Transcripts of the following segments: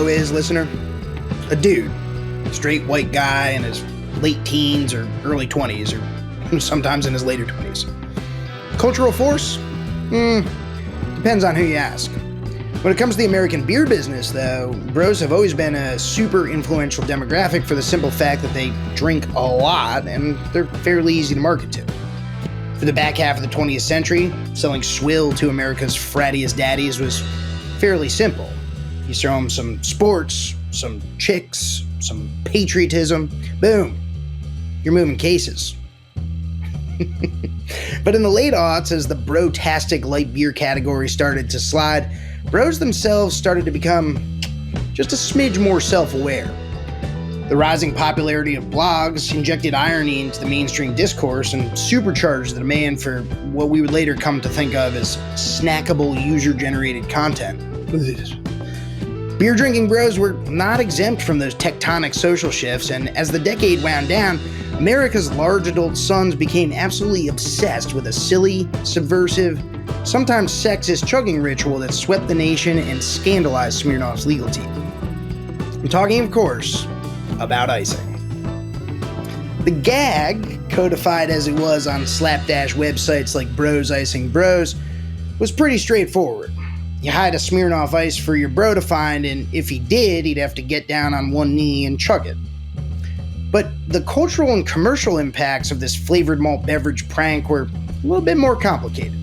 bro is, listener? A dude. Straight white guy in his late teens or early 20s, or sometimes in his later 20s. Cultural force? Depends on who you ask. When it comes to the American beer business, though, bros have always been a super influential demographic for the simple fact that they drink a lot and they're fairly easy to market to. For the back half of the 20th century, selling swill to America's frattiest daddies was fairly simple. You throw them some sports, some chicks, some patriotism, boom, you're moving cases. But in the late aughts, as the bro-tastic light beer category started to slide, bros themselves started to become just a smidge more self-aware. The rising popularity of blogs injected irony into the mainstream discourse and supercharged the demand for what we would later come to think of as snackable user-generated content. Beer drinking bros were not exempt from those tectonic social shifts, and as the decade wound down, America's large adult sons became absolutely obsessed with a silly, subversive, sometimes sexist chugging ritual that swept the nation and scandalized Smirnoff's legal team. I'm talking, of course, about icing. The gag, codified as it was on slapdash websites like Bros Icing Bros, was pretty straightforward. You hide a Smirnoff Ice for your bro to find, and if he did, he'd have to get down on one knee and chug it. But the cultural and commercial impacts of this flavored malt beverage prank were a little bit more complicated.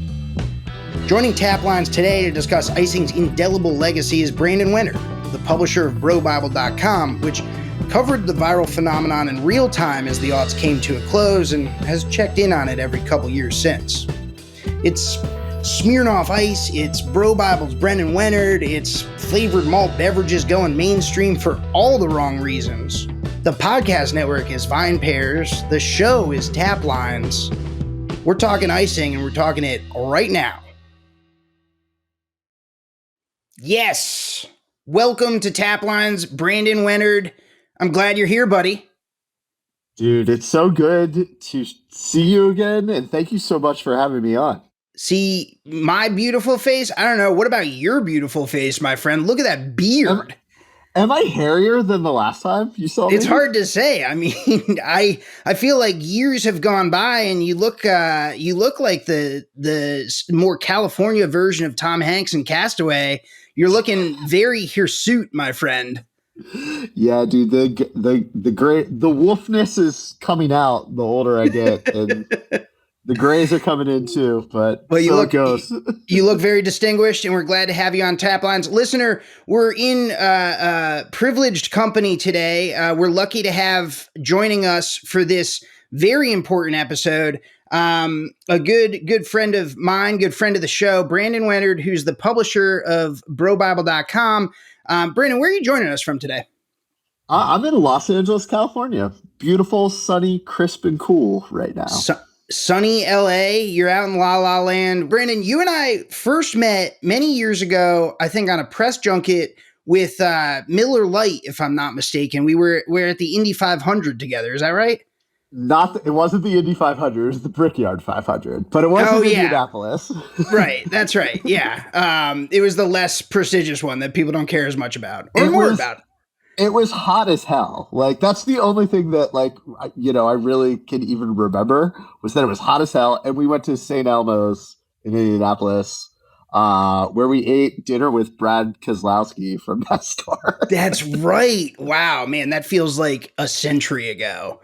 Joining Taplines today to discuss icing's indelible legacy is Brandon Wenner, the publisher of BroBible.com, which covered the viral phenomenon in real time as the aughts came to a close and has checked in on it every couple years since. It's Smirnoff Ice, it's Bro Bible's Brendan Wenner, it's flavored malt beverages going mainstream for all the wrong reasons. The podcast network is Vine Pairs, the show is Taplines. We're talking icing and we're talking it right now. Yes! Welcome to Taplines, Brandon Wenner. I'm glad you're here, buddy. Dude, it's so good to see you again, and thank you so much for having me on. See, my beautiful face? I don't know. What about your beautiful face, my friend? Look at that beard. Am I hairier than the last time you saw me? It's hard to say. I mean, I feel like years have gone by, and you look like the more California version of Tom Hanks in Castaway. You're looking very hirsute, my friend. Yeah, dude, the gray, the wolfness is coming out the older I get, and the grays are coming in too, but well, it goes. You look very distinguished, and we're glad to have you on Taplines. Listener, we're in privileged company today. We're lucky to have joining us for this very important episode a good friend of mine, good friend of the show, Brandon Wenner, who's the publisher of BroBible.com. Brandon, where are you joining us from today? I'm in Los Angeles, California. Beautiful, sunny, crisp, and cool right now. Sunny LA, you're out in La La Land. Brandon, you and I first met many years ago, I think on a press junket with Miller Lite, if I'm not mistaken. We're at the Indy 500 together. Is that right? It wasn't the Indy 500, it was the Brickyard 500, but it was in Indianapolis. Right, that's right, yeah. It was the less prestigious one that people don't care as much about, or more about. It was hot as hell. Like, that's the only thing that, I really can even remember, was that it was hot as hell, and we went to St. Elmo's in Indianapolis, where we ate dinner with Brad Keselowski from NASCAR. That's right. Wow, man, that feels like a century ago.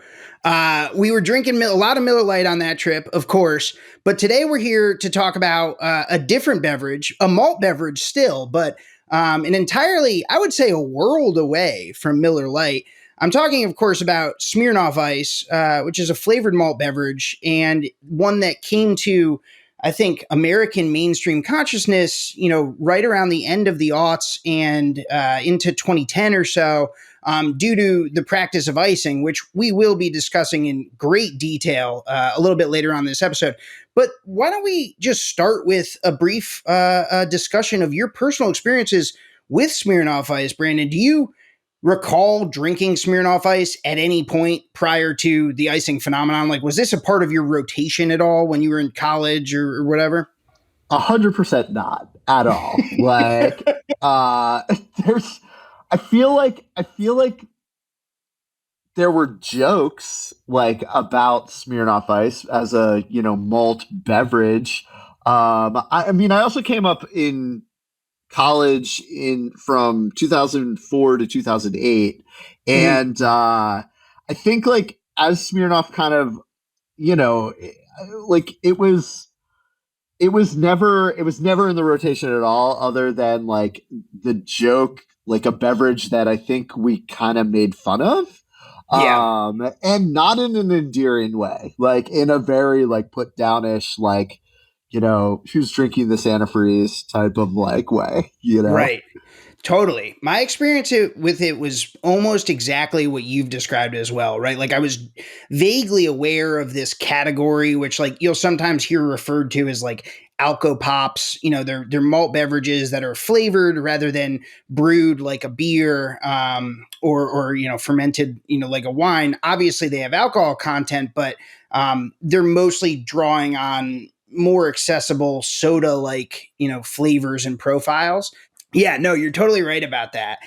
We were drinking a lot of Miller Lite on that trip, of course, but today we're here to talk about a different beverage, a malt beverage still, but an entirely, I would say, a world away from Miller Lite. I'm talking, of course, about Smirnoff Ice, which is a flavored malt beverage and one that came to, I think, American mainstream consciousness, right around the end of the aughts and into 2010 or so. Due to the practice of icing, which we will be discussing in great detail a little bit later on this episode. But why don't we just start with a brief discussion of your personal experiences with Smirnoff Ice, Brandon? Do you recall drinking Smirnoff Ice at any point prior to the icing phenomenon? Like, was this a part of your rotation at all when you were in college or whatever? 100% not at all. I feel like there were jokes like about Smirnoff Ice as a malt beverage. I mean, I also came up in college in from 2004 to 2008, Mhm. and I think like as Smirnoff kind of you know like it was never in the rotation at all, other than like the joke, like a beverage that I think we kind of made fun of, Yeah. and not in an endearing way, like in a very like put downish, like who's drinking this antifreeze type of like way. Right. Totally. My experience with it was almost exactly what you've described as well, right? Like I was vaguely aware of this category, which like you'll sometimes hear referred to as like alco pops. They're malt beverages that are flavored rather than brewed like a beer, or fermented, like a wine. Obviously, they have alcohol content, but they're mostly drawing on more accessible soda like flavors and profiles. Yeah, no, you're totally right about that.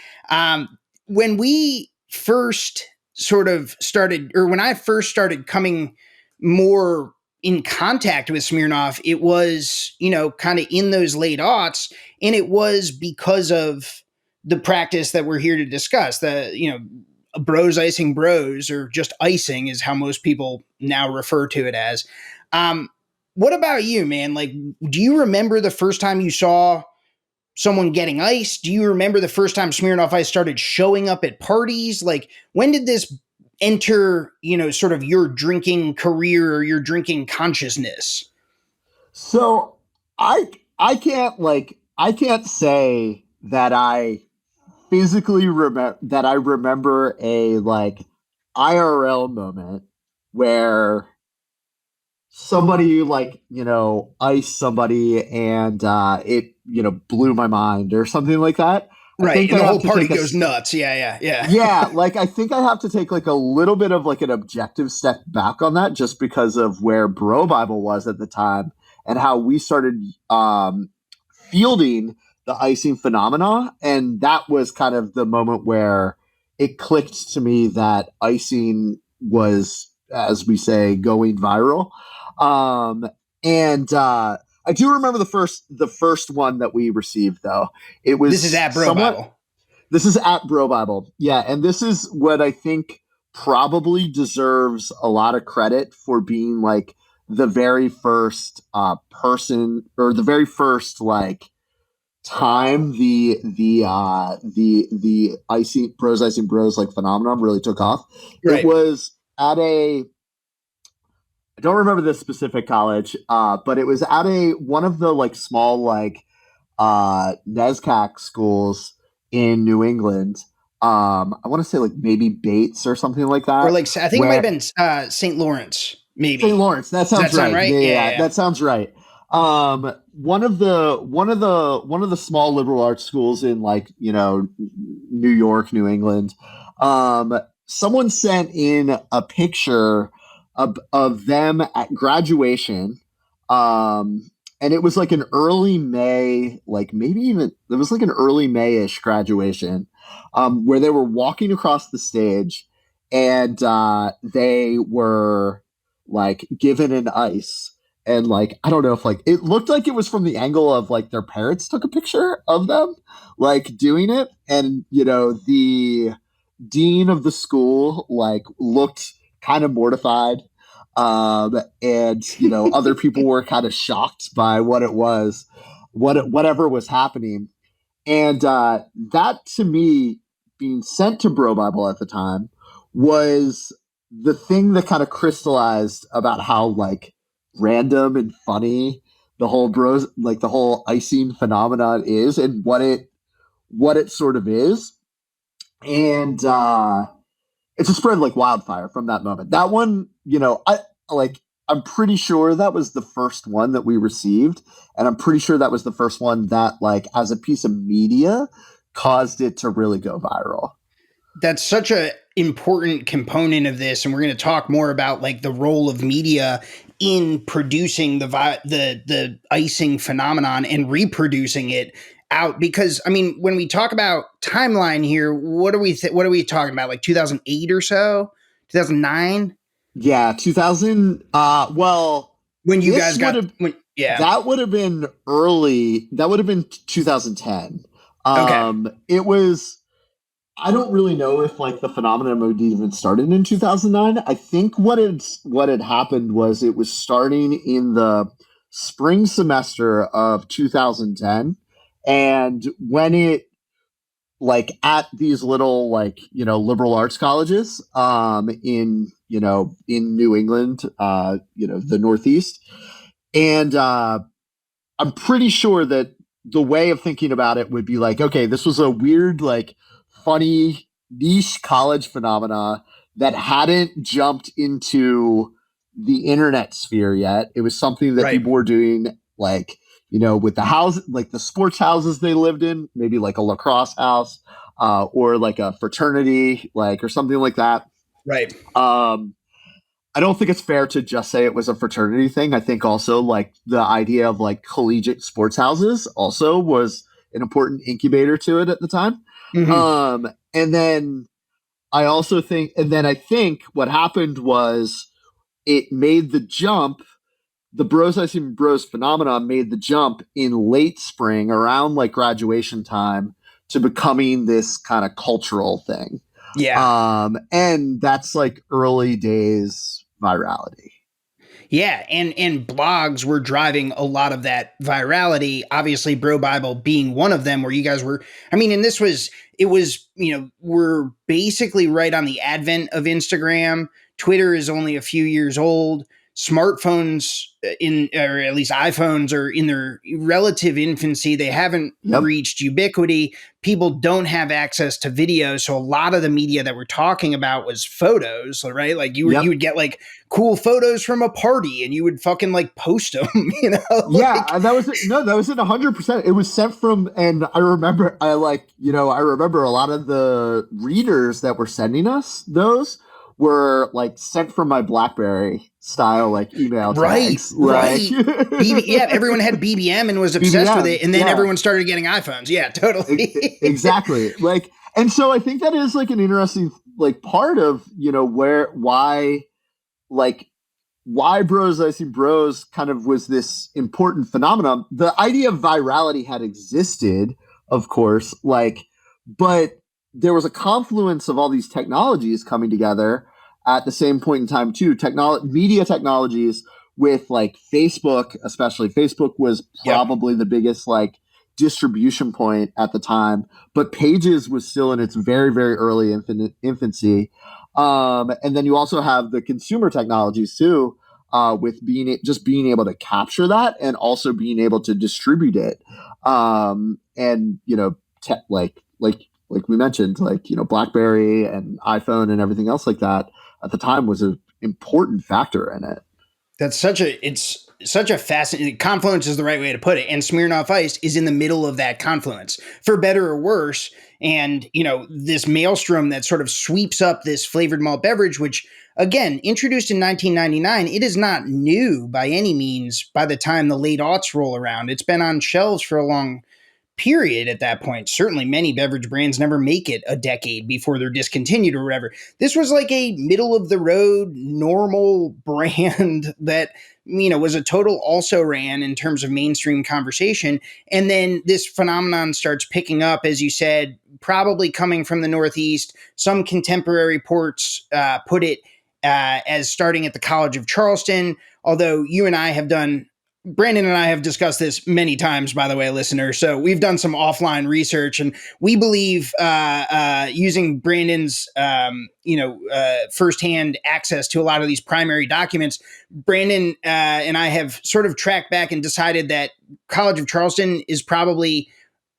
When we first sort of started, or when I first started coming more in contact with Smirnoff, it was, kind of in those late aughts, and it was because of the practice that we're here to discuss. Bros icing bros, or just icing is how most people now refer to it as. Um, what about you, man? Like, do you remember the first time you saw someone getting ice? Do you remember the first time Smirnoff Ice started showing up at parties? Like, when did this enter, sort of your drinking career or your drinking consciousness? So I I can't say that I physically remember a like IRL moment where somebody like iced somebody and it blew my mind or something like that. I Right. think And I the have whole to party take goes nuts. Yeah, yeah, yeah. yeah, like I think I have to take like a little bit of like an objective step back on that, just because of where Bro Bible was at the time and how we started fielding the icing phenomena. And that was kind of the moment where it clicked to me that icing was, as we say, going viral. Um, and I do remember the first one that we received though. It This is was at Bro somewhat Bible. This is at Bro Bible. Yeah, and this is what I think probably deserves a lot of credit for being like the very first person, or the very first like time the icing bros like phenomenon really took off. It Right. was at a I don't remember this specific college, but it was at a one of the like small like NESCAC schools in New England. I want to say like maybe Bates or something like Or that. like, I think it might have Where been St. Lawrence, St. maybe. Lawrence, that Does that sounds sound right. right? Yeah, Yeah, yeah, yeah. that sounds right. One of the small liberal arts schools in like New York, New England. Someone sent in a picture of them at graduation. And it was like an early May, like maybe even it was like an early Mayish graduation, where they were walking across the stage, and they were like given an ice. And like I don't know if like it looked like it was from the angle of like their parents took a picture of them like doing it, and the dean of the school like looked kind of mortified, and other people were kind of shocked by what it was, whatever was happening. And that to me, being sent to Bro Bible at the time, was the thing that kind of crystallized about how like random and funny the whole icing phenomenon is, and what it sort of is. And it just spread like wildfire from that moment. That one, I'm pretty sure that was the first one that we received, and I'm pretty sure that was the first one that, like, as a piece of media, caused it to really go viral. That's such a important component of this, and we're going to talk more about like the role of media in producing the icing phenomenon and reproducing it out? Because I mean, when we talk about timeline here, what are we talking about? Like 2008 or so, 2009, Yeah, 2000. Well, when you this guys would got have when yeah. that would have been early. That would have been 2010. Okay. It was. I don't really know if like the phenomenon would even started in 2009. I think what had happened was it was starting in the spring semester of 2010, and when it like at these little like liberal arts colleges in in New England, the Northeast, and I'm pretty sure that the way of thinking about it would be like, okay, this was a weird, like, funny niche college phenomena that hadn't jumped into the internet sphere yet. It was something that Right. people were doing, like, with the house, like the sports houses they lived in, maybe like a lacrosse house, or like a fraternity, like, or something like that. Right. Um, I don't think it's fair to just say it was a fraternity thing. I think also like the idea of like collegiate sports houses also was an important incubator to it at the time. Hmm. And then I think what happened was it made the jump. The Bros I Seen Bros phenomenon made the jump in late spring around like graduation time to becoming this kind of cultural thing. Yeah. And that's like early days virality. Yeah, and blogs were driving a lot of that virality. Obviously, Bro Bible being one of them, where you guys were. I mean, and this was it was we're basically right on the advent of Instagram. Twitter is only a few years old. Smartphones or at least iPhones are in their relative infancy. They haven't Yep. reached ubiquity. People don't have access to video, so a lot of the media that we're talking about was photos, right? Like you Yep. would get like cool photos from a party and you would fucking like post them, Yeah, like that was it. No, that was it 100%. It was sent from, and I remember a lot of the readers that were sending us those were like sent from my BlackBerry style, like email right, tags, like right. Yeah, everyone had BBM and was obsessed with BBM. it, and then Yeah, everyone started getting iPhones. Yeah, totally. exactly. Like, and so I think that is like an interesting like part of like why Bros I See Bros kind of was this important phenomenon. The idea of virality had existed, of course, like, but there was a confluence of all these technologies coming together at the same point in time too. Media technologies with like Facebook, especially Facebook was Yep. probably the biggest like distribution point at the time, but Pages was still in its very, very early infancy. And then you also have the consumer technologies too, with being able to capture that and also being able to distribute it. And like we mentioned, like BlackBerry and iPhone and everything else like that at the time was an important factor in it. It's such a fascinating confluence is the right way to put it. And Smirnoff Ice is in the middle of that confluence, for better or worse. And this maelstrom that sort of sweeps up this flavored malt beverage, which again introduced in 1999, it is not new by any means. By the time the late aughts roll around, it's been on shelves for a long period at that point. Certainly, many beverage brands never make it a decade before they're discontinued or whatever. This was like a middle of the road, normal brand that was a total also ran in terms of mainstream conversation. And then this phenomenon starts picking up, as you said, probably coming from the Northeast. Some contemporary reports put it as starting at the College of Charleston, although you and I have done Brandon and I have discussed this many times, by the way, listeners. So we've done some offline research, and we believe using Brandon's, firsthand access to a lot of these primary documents, Brandon and I have sort of tracked back and decided that College of Charleston is probably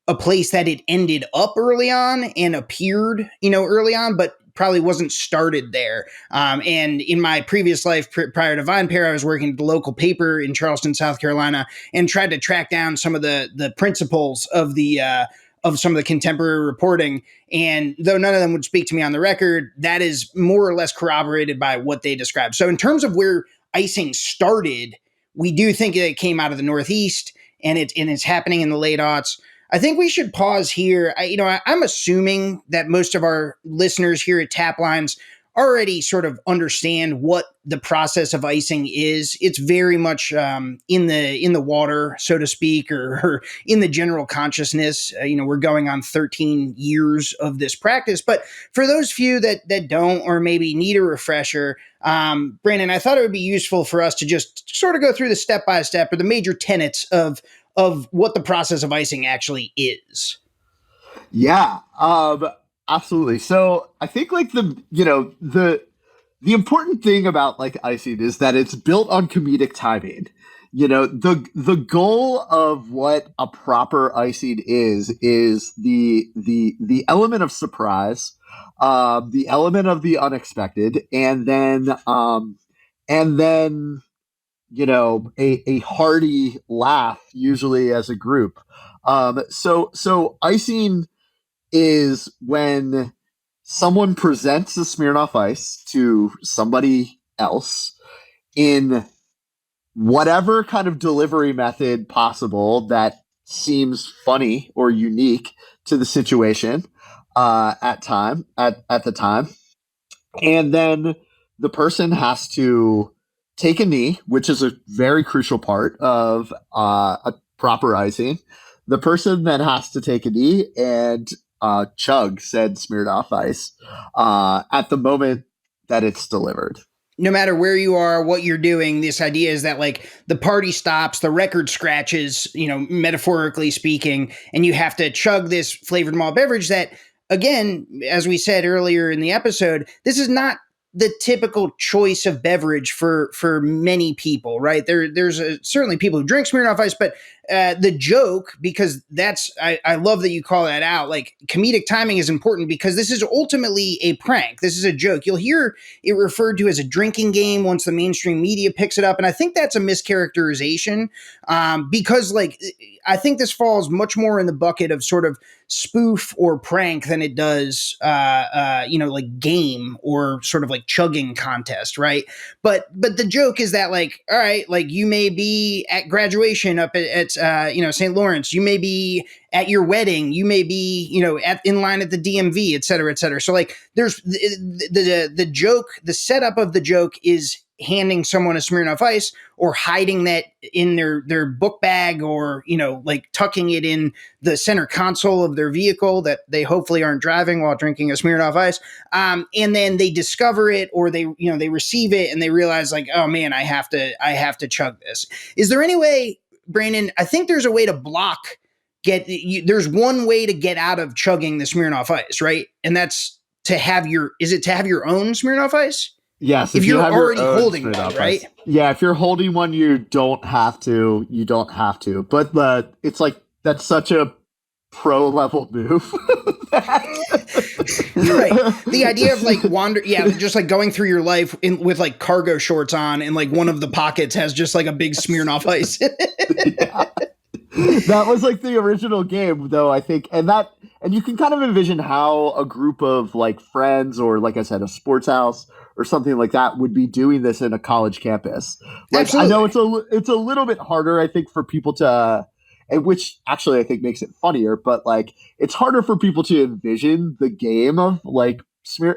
a place that it ended up early on and appeared, early on, but probably wasn't started there. And in my previous life, prior to VinePair, I was working at the local paper in Charleston, South Carolina, and tried to track down some of the principles of the of some of the contemporary reporting. And though none of them would speak to me on the record, that is more or less corroborated by what they described. So in terms of where icing started, we do think it came out of the Northeast, and it's happening in the late aughts. I think we should pause here. I'm assuming that most of our listeners here at Taplines already sort of understand what the process of icing is. It's very much in the water, so to speak, or in the general consciousness. We're going on 13 years of this practice, but for those few that don't, or maybe need a refresher, Brandon, I thought it would be useful for us to just sort of go through the step by step or the major tenets of what the process of icing actually is. Yeah, absolutely. So I think like the important thing about like icing is that it's built on comedic timing. The goal of what a proper icing is the element of surprise, the element of the unexpected, and then a hearty laugh, usually as a group. So icing is when someone presents a Smirnoff Ice to somebody else in whatever kind of delivery method possible that seems funny or unique to the situation at the time, and then the person has to take a knee, which is a very crucial part of a proper icing. The person then has to take a knee and chug said Smirnoff Ice at the moment that it's delivered. No matter where you are, what you're doing, this idea is that like the party stops, the record scratches, metaphorically speaking, and you have to chug this flavored malt beverage that, again, as we said earlier in the episode, this is not the typical choice of beverage for many people, right? There's certainly people who drink Smirnoff Ice, but the joke, because I love that you call that out. Like, comedic timing is important because this is ultimately a prank. This is a joke. You'll hear it referred to as a drinking game once the mainstream media picks it up, and I think that's a mischaracterization because, like, I think this falls much more in the bucket of sort of spoof or prank than it does, like game or sort of like chugging contest, right? But the joke is that, like, all right, like you may be at graduation up at St. Lawrence, you may be at your wedding, you may be in line at the DMV, et cetera, et cetera. So like there's the joke, the setup of the joke is handing someone a Smirnoff Ice or hiding that in their book bag, or like tucking it in the center console of their vehicle that they hopefully aren't driving while drinking a Smirnoff Ice. And then they discover it, or they receive it and they realize, like, oh man, I have to chug this. Is there any way, Brandon? I think there's a way to block. There's one way to get out of chugging the Smirnoff Ice, right? And that's to have your own Smirnoff Ice? Yes, if you're already holding one, right? Yeah, if you're holding one, you don't have to. But it's like that's such a pro level move. Right. The idea of like just like going through your life with like cargo shorts on, and like one of the pockets has just like a big Smirnoff Ice. Yeah. That was like the original game, though, I think, and you can kind of envision how a group of like friends, or like I said, a sports house or something like that, would be doing this in a college campus. Like, absolutely. I know it's a little bit harder, I think, for people to, and which actually I think makes it funnier, but like it's harder for people to envision the game of like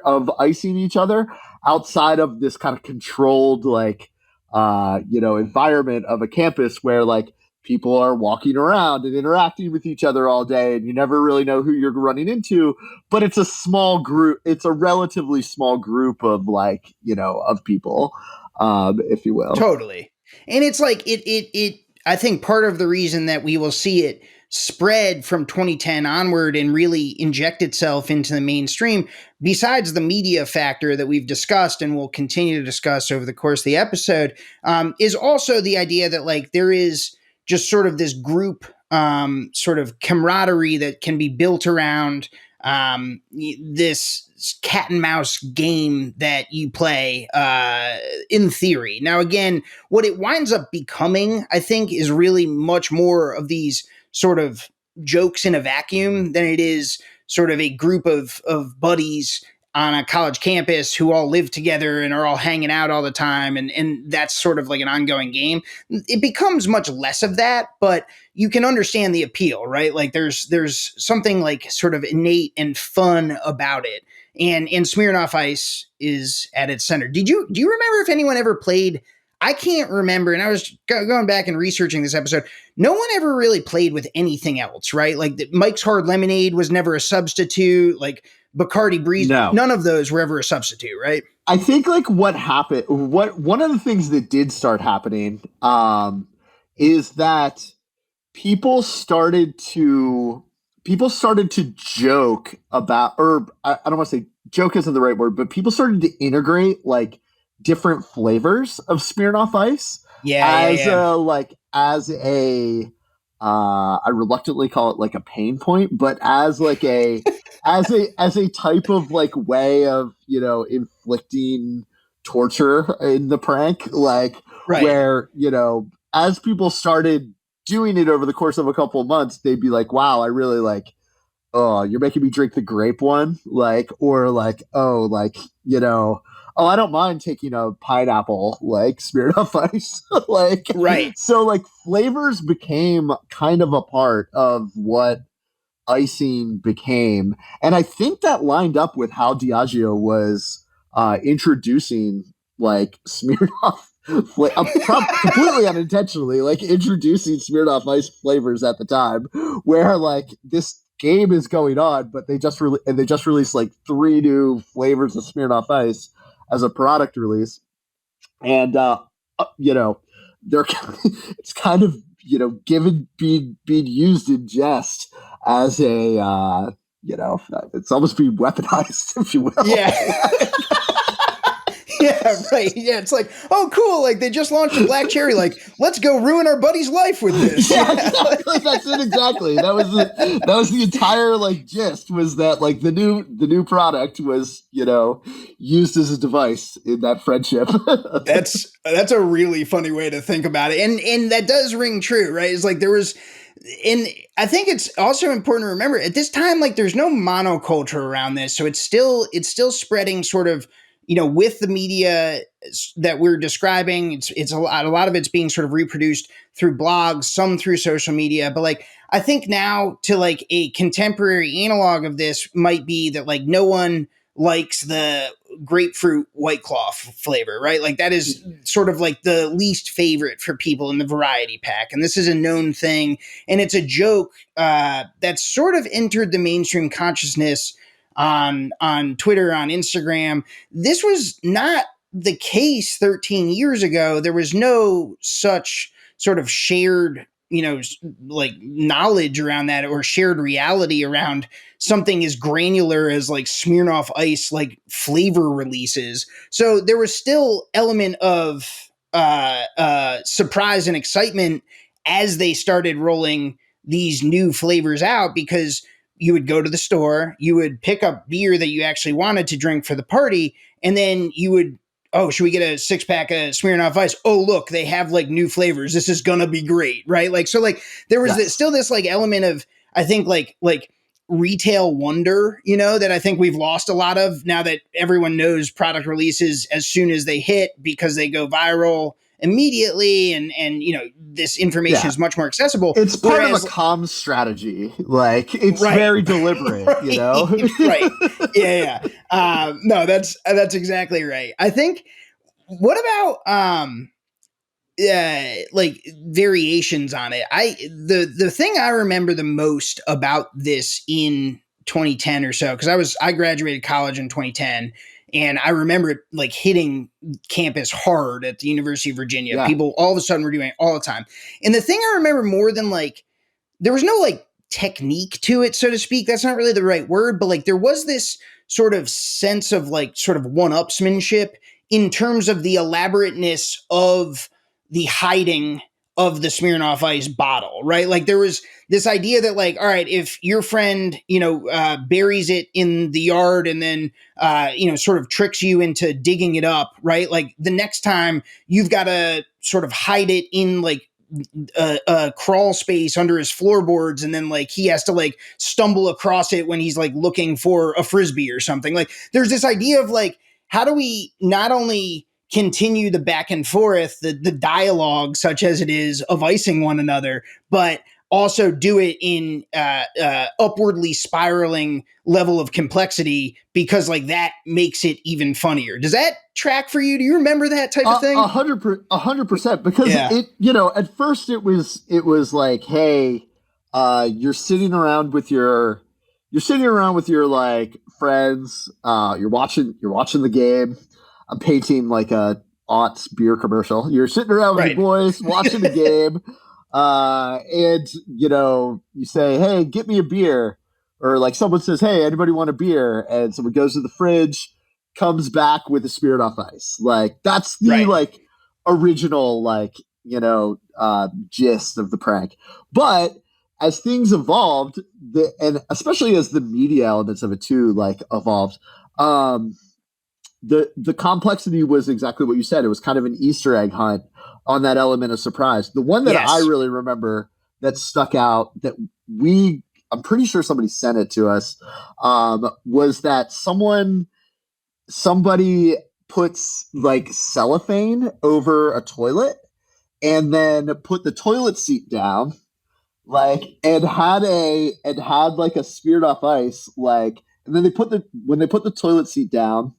of icing each other outside of this kind of controlled like environment of a campus where like people are walking around and interacting with each other all day, and you never really know who you're running into. But it's a small group. It's a relatively small group of like, of people, if you will. Totally. And it's like, I think part of the reason that we will see it spread from 2010 onward and really inject itself into the mainstream, besides the media factor that we've discussed and will continue to discuss over the course of the episode, is also the idea that like there is just sort of this group sort of camaraderie that can be built around this cat and mouse game that you play in theory. Now, again, what it winds up becoming, I think, is really much more of these sort of jokes in a vacuum than it is sort of a group of buddies on a college campus who all live together and are all hanging out all the time, and that's sort of like an ongoing game. It becomes much less of that, but you can understand the appeal, right? Like there's something like sort of innate and fun about it. And Smirnoff Ice is at its center. Do you remember if anyone ever played? I can't remember, and I was going back and researching this episode. No one ever really played with anything else, right? Like Mike's Hard Lemonade was never a substitute. Like Bacardi Breeze, No. none of those were ever a substitute, right? I think like what happened, one of the things that did start happening is that people started to joke about, or I don't want to say joke isn't the right word, but people started to integrate like different flavors of Smirnoff Ice as a I reluctantly call it like a pain point, but as like a as a type of like way of, you know, inflicting torture in the prank, like Right. where, you know, as people started doing it over the course of a couple of months, they'd be like, wow, I really like, oh, you're making me drink the grape one, like, or like, oh, like, you know, oh, I don't mind taking a pineapple, like Smirnoff Ice, like, Right. so like flavors became kind of a part of what icing became, and I think that lined up with how Diageo was introducing like Smirnoff. Completely unintentionally, like introducing Smirnoff Ice flavors at the time, where like this game is going on, but they just released like 3 new flavors of Smirnoff Ice as a product release, and you know, they're it's kind of, you know, being used in jest as a you know, it's almost being weaponized, if you will. Yeah. Yeah, right. Yeah, it's like, oh, cool. Like they just launched a black cherry. Like, let's go ruin our buddy's life with this. Yeah, exactly. That's it. Exactly. That was the entire like gist, was that like the new product was, you know, used as a device in that friendship. That's a really funny way to think about it, and that does ring true, right? It's like there was. And I think it's also important to remember at this time, like there's no monoculture around this, so it's still spreading sort of, you know, with the media that we're describing. It's a lot of it's being sort of reproduced through blogs, some through social media, but like I think now to like a contemporary analog of this might be that like no one likes the grapefruit White Claw flavor, right? Like that is sort of like the least favorite for people in the variety pack. And this is a known thing. And it's a joke that's sort of entered the mainstream consciousness on Twitter, on Instagram. This was not the case 13 years ago. There was no such sort of shared, you know, like knowledge around that, or shared reality around something as granular as like Smirnoff Ice, like flavor releases. So there was still element of surprise and excitement as they started rolling these new flavors out, because you would go to the store, you would pick up beer that you actually wanted to drink for the party, and then you would, oh, should we get a 6-pack of Smirnoff Ice? Oh, look, they have like new flavors. This is gonna be great, right? Like, so like there was still this like element of, I think like retail wonder, you know, that I think we've lost a lot of now that everyone knows product releases as soon as they hit, because they go viral immediately, and you know, this information is much more accessible. It's part of a comms strategy. Like it's very deliberate, right, you know? Right. Yeah. No, that's exactly right. I think, what about like variations on it? The thing I remember the most about this in 2010 or so, because I graduated college in 2010, and I remember it like hitting campus hard at the University of Virginia. Yeah. People all of a sudden were doing it all the time. And the thing I remember more than like, there was no like technique to it, so to speak. That's not really the right word, but like there was this sort of sense of like sort of one-upsmanship in terms of the elaborateness of the hiding of the Smirnoff Ice bottle, right? Like there was this idea that like, all right, if your friend, you know, buries it in the yard and then, you know, sort of tricks you into digging it up, right? Like the next time you've got to sort of hide it in like a crawl space under his floorboards, and then like he has to like stumble across it when he's like looking for a frisbee or something. Like there's this idea of like, how do we not only continue the back and forth, the dialogue, such as it is, of icing one another, but also do it in upwardly spiraling level of complexity, because like that makes it even funnier. Does that track for you? Do you remember that type of thing? 100%, because it, you know, at first it was like, hey, you're sitting around with your like friends, you're watching the game. I'm painting like a aughts beer commercial. You're sitting around with your boys watching the game. And you know, you say, hey, get me a beer. Or like someone says, hey, anybody want a beer? And someone goes to the fridge, comes back with a Smirnoff Ice. Like that's the like original, like, you know, gist of the prank. But as things evolved, and especially as the media elements of it too, like evolved, the complexity was exactly what you said. It was kind of an Easter egg hunt on that element of surprise. The one that I really remember that stuck out, that I'm pretty sure somebody sent it to us, was that somebody puts like cellophane over a toilet and then put the toilet seat down, like, and had like a Smirnoff Ice, like, and then when they put the toilet seat down,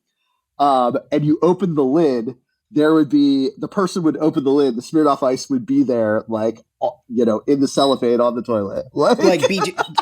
and you open the lid, the person would open the lid, the Smirnoff Ice would be there, like, you know, in the cellophane on the toilet.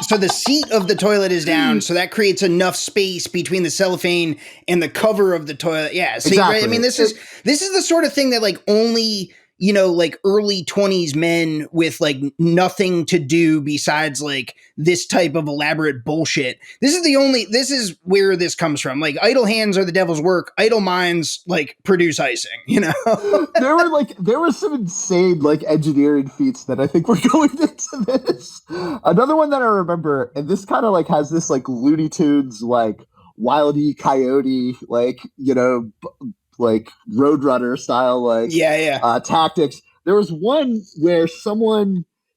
So the seat of the toilet is down, so that creates enough space between the cellophane and the cover of the toilet. Yeah, so exactly. I mean, this is the sort of thing that like only, you know, like early 20s men with like nothing to do besides like this type of elaborate bullshit. This is where this comes from. Like, idle hands are the devil's work. Idle minds like produce icing, you know? there were some insane like engineering feats that I think we're going into this. Another one that I remember, and this kind of like has this like Looney Tunes, like Wile E. Coyote, like, you know, like Roadrunner style, like tactics. There was one where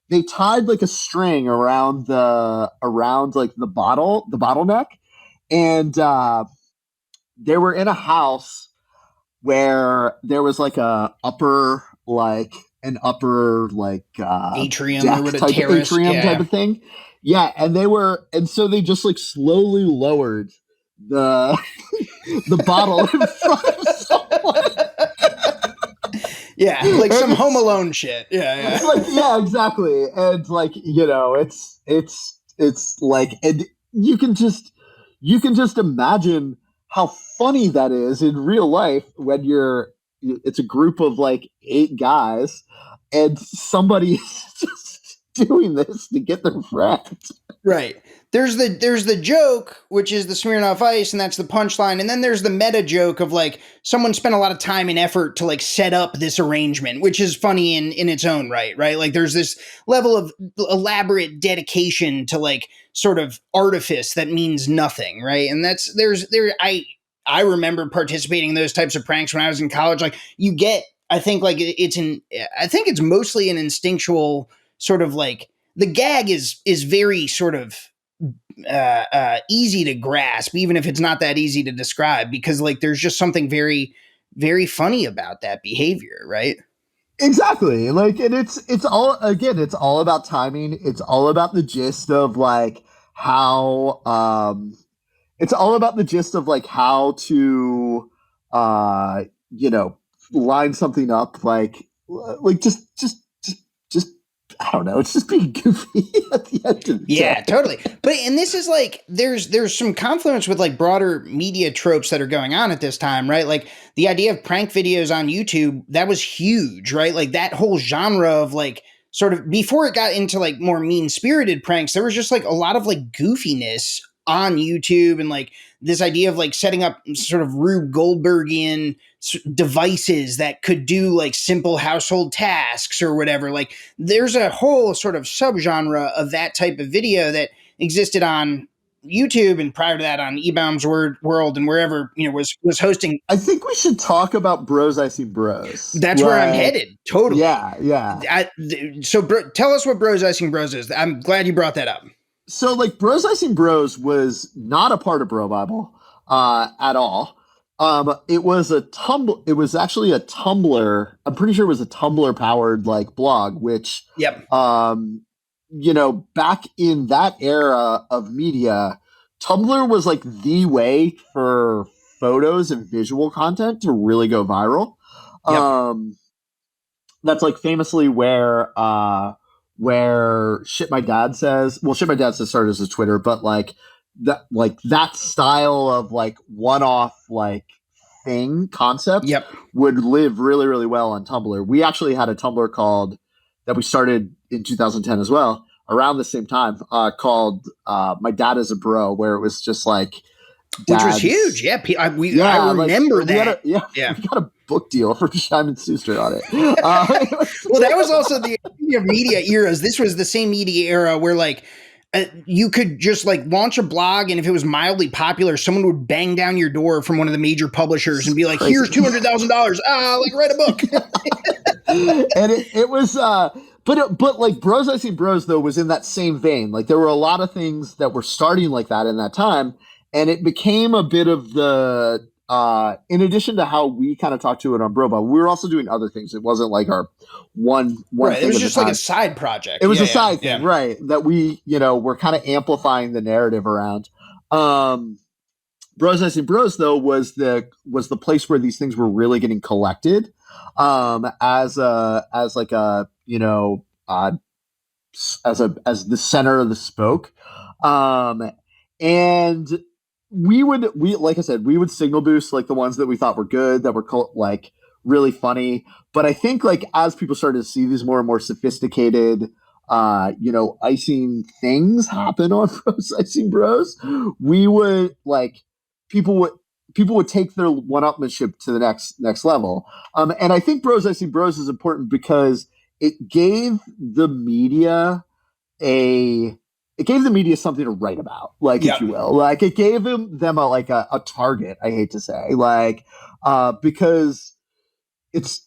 they tied like a string around like the bottleneck, and they were in a house where there was like an upper atrium or a terrace, type of thing. Yeah, and so they just like slowly lowered the bottle in front of someone. Yeah, like some Home Alone shit. Yeah. It's like, yeah, exactly. And like, you know, it's like, and you can just imagine how funny that is in real life when it's a group of like 8 guys and somebody is just doing this to get their friend. Right. There's the joke, which is the Smirnoff Ice, and that's the punchline. And then there's the meta joke of like someone spent a lot of time and effort to like set up this arrangement, which is funny in its own right, right? Like there's this level of elaborate dedication to like sort of artifice that means nothing, right? And I remember participating in those types of pranks when I was in college. Like you get, I think it's mostly an instinctual sort of like, the gag is very sort of easy to grasp, even if it's not that easy to describe, because like there's just something very, very funny about that behavior, right? Exactly. Like, and it's all about timing. It's all about the gist of like how it's all about the gist of like how to you know, line something up, like just I don't know. It's just being goofy at the end of the day. Totally. But and this is like there's some confluence with like broader media tropes that are going on at this time, right? Like the idea of prank videos on YouTube, that was huge, right? Like that whole genre of like sort of, before it got into like more mean-spirited pranks, there was just like a lot of like goofiness on YouTube, and like this idea of like setting up sort of Rube Goldbergian devices that could do like simple household tasks or whatever. Like there's a whole sort of subgenre of that type of video that existed on YouTube, and prior to that on eBaum's World and wherever, was hosting. I think we should talk about Bros Icing Bros. That's where I'm headed. Totally. Yeah. Tell us what Bros Icing Bros is. I'm glad you brought that up. So like Bros Icing Bros was not a part of Bro Bible at all. It was actually a Tumblr. I'm pretty sure it was a Tumblr powered like blog, which Yep. Back in that era of media, Tumblr was like the way for photos and visual content to really go viral. Yep. That's like famously where Shit My Dad Says. Well, Shit My Dad Says started as a Twitter, but like that style of like one-off like thing concept would live really, really well on Tumblr. We actually had a Tumblr that we started in 2010 as well, around the same time, called My Dad Is a Bro, where it was just like which was huge. Yeah, I remember that. We got a book deal for Simon Schuster on it. Well, that was also the media eras. This was the same media era where like you could just like launch a blog, and if it was mildly popular, someone would bang down your door from one of the major publishers and be like, "Here's $200,000. Like write a book." And it was. But like Bros Icing Bros though was in that same vein. Like there were a lot of things that were starting like that in that time, and it became a bit of the in addition to how we kind of talked to it on Bro Bible, we were also doing other things. It wasn't like our one right. thing. It was just like a side project. It was a side thing, right? That we were kind of amplifying the narrative around. Bros Icing Bros though was the place where these things were really getting collected as the center of the spoke, and we like I said, we would signal boost like the ones that we thought were good, that were like really funny. But I think like as people started to see these more and more sophisticated icing things happen on Bros Icing Bros, we would like people would take their one-upmanship to the next level. And I think Bros Icing Bros is important because it gave the media something to write about, like if you will. Like it gave them a target, I hate to say, like because it's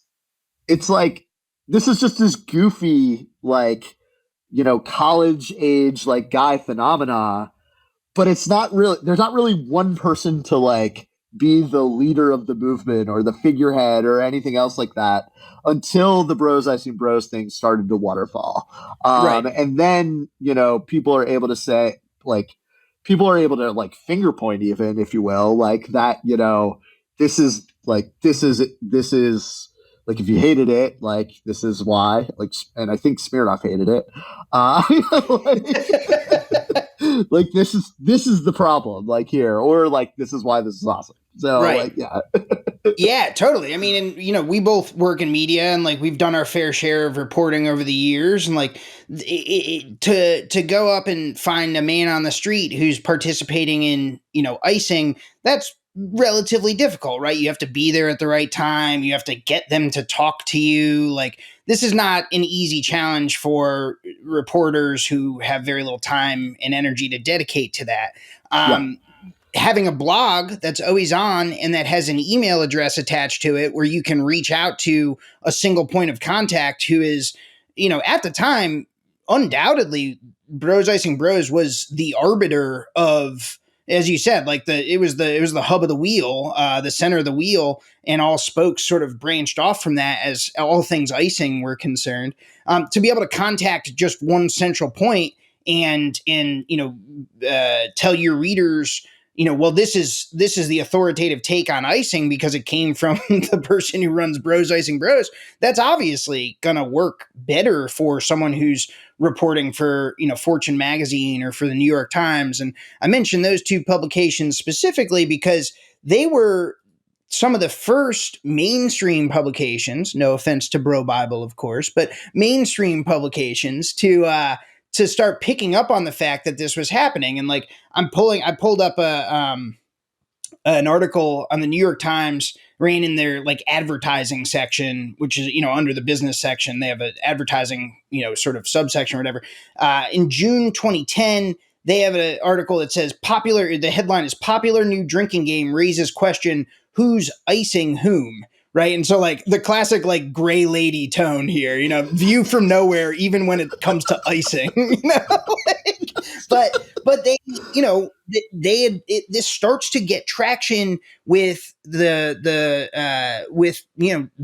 like this is just this goofy like college age like guy phenomena, but it's not really, there's not really one person to like be the leader of the movement or the figurehead or anything else like that until the Bros Icing Bros thing started to waterfall. Right. And then, people are able to say, like, finger point even, if you will, like that, this is like, if you hated it, like, this is why, like, and I think Smirnoff hated it. Like this is the problem, like here, or like, this is why this is awesome. So right. Like, yeah. Yeah, totally. I mean, and we both work in media, and like we've done our fair share of reporting over the years, and like to go up and find a man on the street who's participating in icing, that's relatively difficult, right? You have to be there at the right time. You have to get them to talk to you. Like this is not an easy challenge for reporters who have very little time and energy to dedicate to that. Having a blog that's always on and that has an email address attached to it where you can reach out to a single point of contact who is, at the time, undoubtedly, Bros Icing Bros was the arbiter of, as you said, like it was the hub of the wheel, the center of the wheel, and all spokes sort of branched off from that as all things icing were concerned. To be able to contact just one central point and tell your readers, well, this is the authoritative take on icing because it came from the person who runs Bros Icing Bros. That's obviously going to work better for someone who's reporting for, Fortune magazine or for the New York Times. And I mentioned those two publications specifically because they were some of the first mainstream publications, no offense to Bro Bible, of course, but mainstream publications to start picking up on the fact that this was happening. And like, I pulled up an article on the New York Times, ran in their like advertising section, which is, under the business section, they have an advertising, sort of subsection or whatever. In June 2010, they have an article that says popular. The headline is "Popular New Drinking Game Raises Question: Who's icing whom?" Right, and so like the classic like gray lady tone here, view from nowhere, even when it comes to icing, like, but they, they had this starts to get traction with with the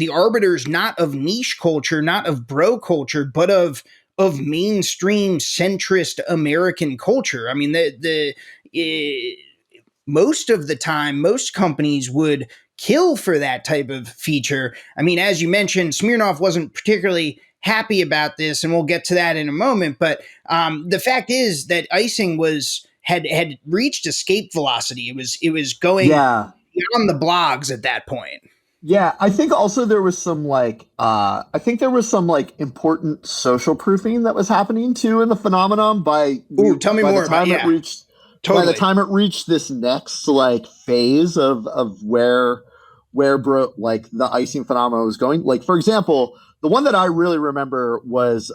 arbiters, not of niche culture, not of bro culture, but of mainstream centrist American culture. I mean, most of the time, most companies would kill for that type of feature. I mean, as you mentioned, Smirnoff wasn't particularly happy about this, and we'll get to that in a moment. But the fact is that icing had reached escape velocity. It was going Yeah. beyond the blogs at that point. Yeah, I think also there was some I think there was some like important social proofing that was happening too in the phenomenon Ooh, tell me by the more about time it yeah, reached totally this next like phase of where like the icing phenomenon was going. Like for example, the one that I really remember was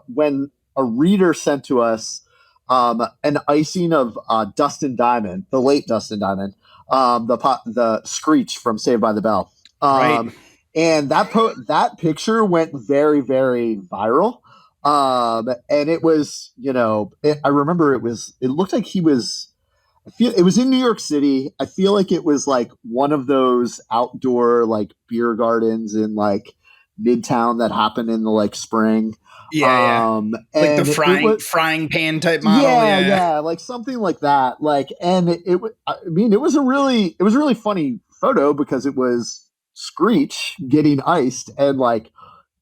when a reader sent to us an icing of Dustin Diamond, the late Dustin Diamond, the Screech from Saved by the Bell. right. And that picture went very, very viral. And it was, I remember it looked like it was in New York City. I feel like it was like one of those outdoor like beer gardens in like Midtown that happened in the like spring. Yeah, yeah. Like the And it was, frying pan type model. yeah, Yeah. yeah, like something like that. Like, and I mean, it was a really funny photo because it was Screech getting iced and like,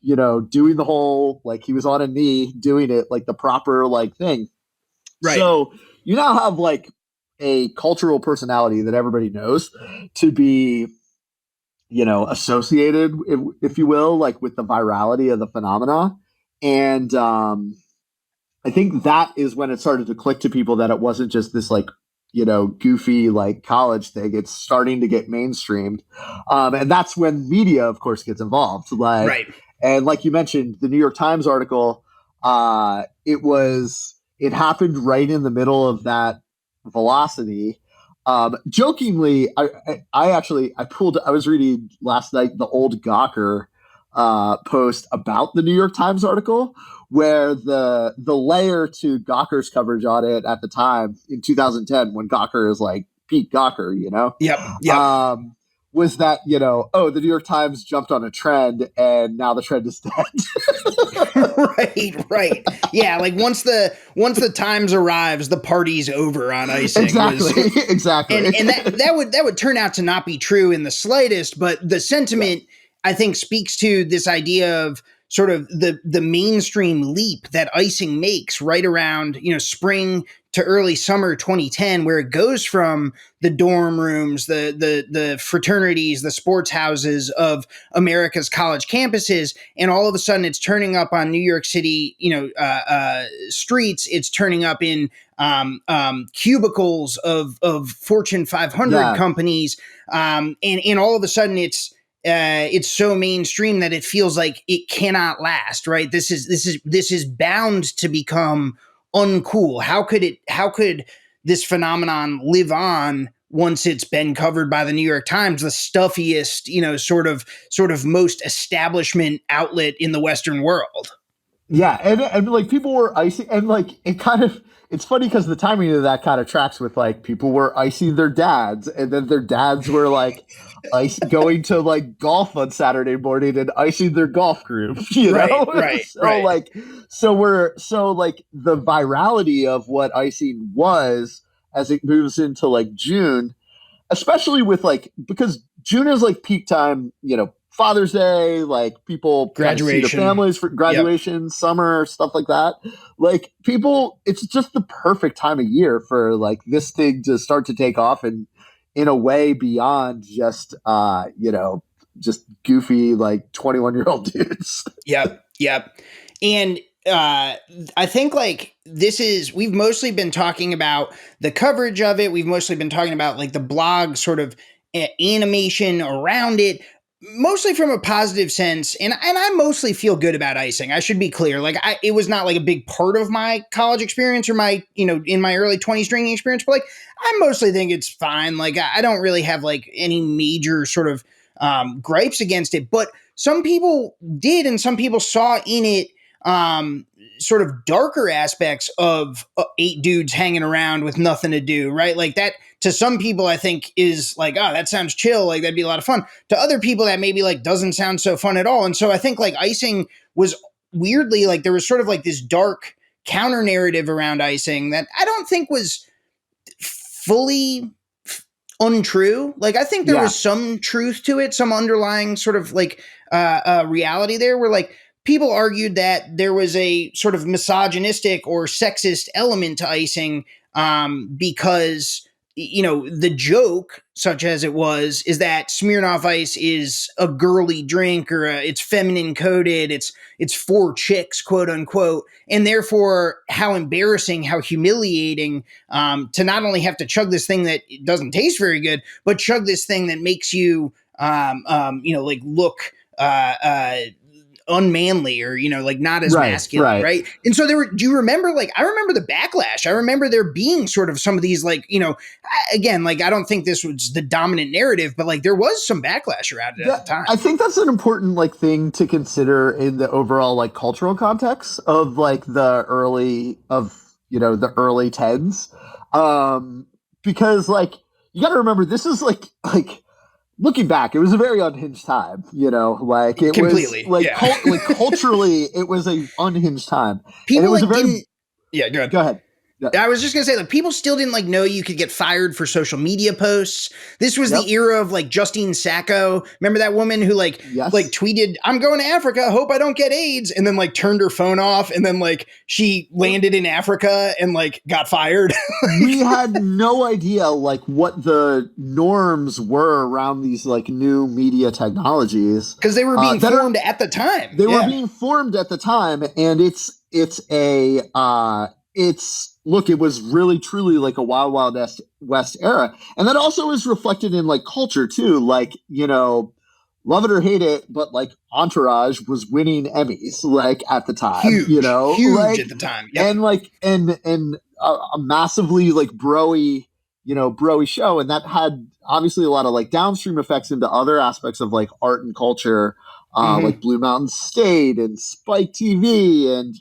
doing the whole like he was on a knee doing it like the proper like thing. Right. So you now have like a cultural personality that everybody knows to be, associated, if you will, like with the virality of the phenomena. And I think that is when it started to click to people that it wasn't just this like, goofy like college thing. It's starting to get mainstreamed. And that's when media, of course, gets involved. Right. And like you mentioned, the New York Times article, it happened right in the middle of that velocity. Jokingly, I was reading last night the old Gawker post about the New York Times article, where the layer to Gawker's coverage on it at the time in 2010 when Gawker is like peak Gawker, Yep. Yep. was that oh, the New York Times jumped on a trend and now the trend is dead. Right. Yeah, like once the Times arrives, the party's over on icing. Exactly. And that would turn out to not be true in the slightest, but the sentiment I think speaks to this idea of sort of the mainstream leap that icing makes right around spring to early summer 2010, where it goes from the dorm rooms, the fraternities, the sports houses of America's college campuses, and all of a sudden it's turning up on New York City streets. It's turning up in cubicles of Fortune 500 Yeah. companies, and all of a sudden it's so mainstream that it feels like it cannot last. Right? This is bound to become uncool. How could this phenomenon live on once it's been covered by the New York Times, the stuffiest, sort of most establishment outlet in the Western world? Yeah, and like people were icing, and like it's funny because the timing of that kind of tracks with like people were icing their dads, and then their dads were like going to like golf on Saturday morning and icing their golf group, so Right. like so like the virality of what icing was as it moves into like June, especially with like because June is like peak time, Father's Day, like people kind of see their Graduation. families for graduation, yep. Summer, stuff like that. Like people, it's just the perfect time of year for like this thing to start to take off and in a way beyond just just goofy like 21-year-old dudes. Yep. And I think like we've mostly been talking about the coverage of it. We've mostly been talking about like the blog sort of animation around it. mostly from a positive sense, and I mostly feel good about icing. I should be clear. Like it was not like a big part of my college experience or my, in my early 20s drinking experience, but like I mostly think it's fine. Like I don't really have like any major sort of gripes against it, but some people did, and some people saw in it sort of darker aspects of eight dudes hanging around with nothing to do, right? Like that to some people, I think is like, oh, that sounds chill. Like that'd be a lot of fun. To other people, that maybe like doesn't sound so fun at all. And so I think like icing was weirdly like there was sort of like this dark counter narrative around icing that I don't think was fully untrue. Like I think there Yeah. was some truth to it, some underlying sort of like reality there where like people argued that there was a sort of misogynistic or sexist element to icing because the joke, such as it was, is that Smirnoff Ice is a girly drink or it's feminine coded. It's for chicks, quote unquote, and therefore how embarrassing, how humiliating to not only have to chug this thing that doesn't taste very good, but chug this thing that makes you, like look unmanly or like not as masculine, right? And so do you remember, like I remember the backlash. I remember there being sort of some of these like again, like I don't think this was the dominant narrative, but like there was some backlash around it at the time. I think that's an important like thing to consider in the overall like cultural context of like the early 10s, because like you got to remember this is like looking back, it was a very unhinged time, like it completely, was like, yeah. like culturally, it was a unhinged time. People and it was like didn't. Yeah, go ahead. Go ahead. Yeah. I was just gonna say, like, people still didn't like know you could get fired for social media posts. This was the era of like Justine Sacco. Remember that woman who like tweeted, "I'm going to Africa. Hope I don't get AIDS," and then like turned her phone off, and then like she landed in Africa and like got fired. We had no idea like what the norms were around these like new media technologies because they were being formed at the time. They were being formed at the time, and look, it was really truly like a wild west era, and that also is reflected in like culture too. Like love it or hate it, but like Entourage was winning Emmys like at the time. Huge like, at the time, and like and a massively like broy show, and that had obviously a lot of like downstream effects into other aspects of like art and culture. Like Blue Mountain State and Spike TV and,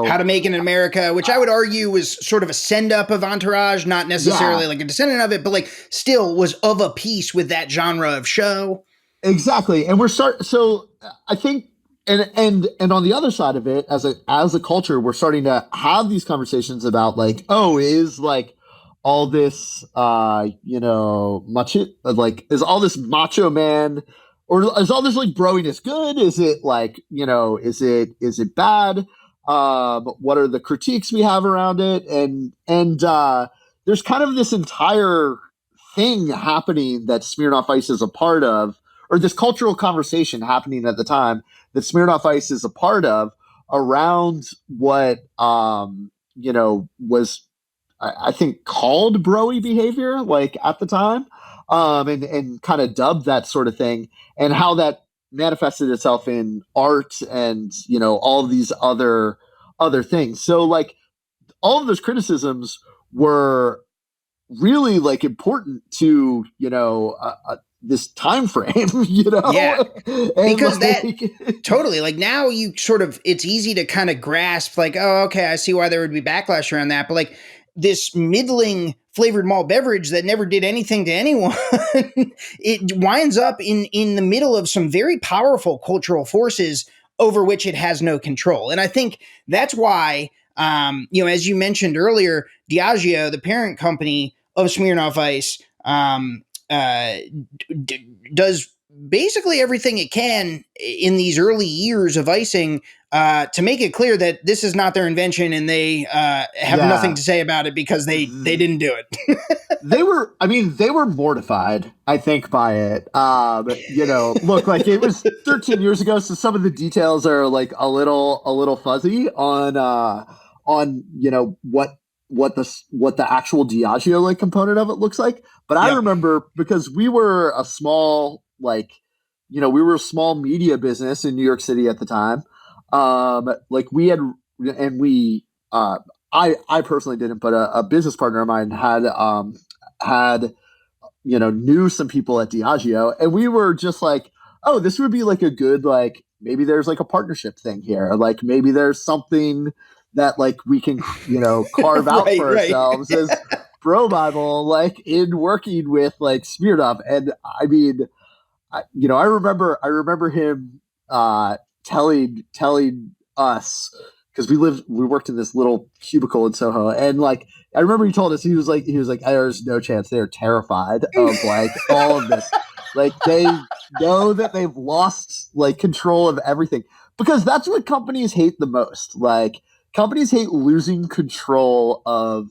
How to Make It in America, which I would argue was sort of a send up of Entourage, not necessarily like a descendant of it, but like still was of a piece with that genre of show. Exactly. And so I think, and on the other side of it, as a culture, we're starting to have these conversations about like, oh, is like all this, macho, like is all this macho man, or is all this like broiness good? Is it like, is it bad? What are the critiques we have around it? And there's kind of this entire thing happening that Smirnoff Ice is a part of, or this cultural conversation happening at the time that Smirnoff Ice is a part of around what, was, I think, called broy behavior, like at the time. And kind of dubbed that sort of thing, and how that manifested itself in art and all of these other things. So like all of those criticisms were really like important to this time frame, Yeah, and because that totally like now you sort of it's easy to kind of grasp like, oh, okay, I see why there would be backlash around that, but like this middling flavored malt beverage that never did anything to anyone, it winds up in the middle of some very powerful cultural forces over which it has no control. And I think that's why, as you mentioned earlier, Diageo, the parent company of Smirnoff Ice, does basically everything it can in these early years of icing to make it clear that this is not their invention, and they have nothing to say about it because they didn't do it. they were mortified, I think, by it. Look, like it was 13 years ago, so some of the details are like a little fuzzy on what the actual Diageo like component of it looks like. But I remember, because we were a small like we were a small media business in New York City at the time. Like we had, and we, I personally didn't, but a business partner of mine had knew some people at Diageo, and we were just like, oh, this would be like a good, like, maybe there's like a partnership thing here. Like maybe there's something that like we can, carve out Right, for right. ourselves as Bro Bible, like in working with like Smirnoff. And I mean, I remember him telling us, because we worked in this little cubicle in Soho, and like I remember he told us, he was like there's no chance, they're terrified of like all of this, like they know that they've lost like control of everything, because that's what companies hate the most. Like companies hate losing control of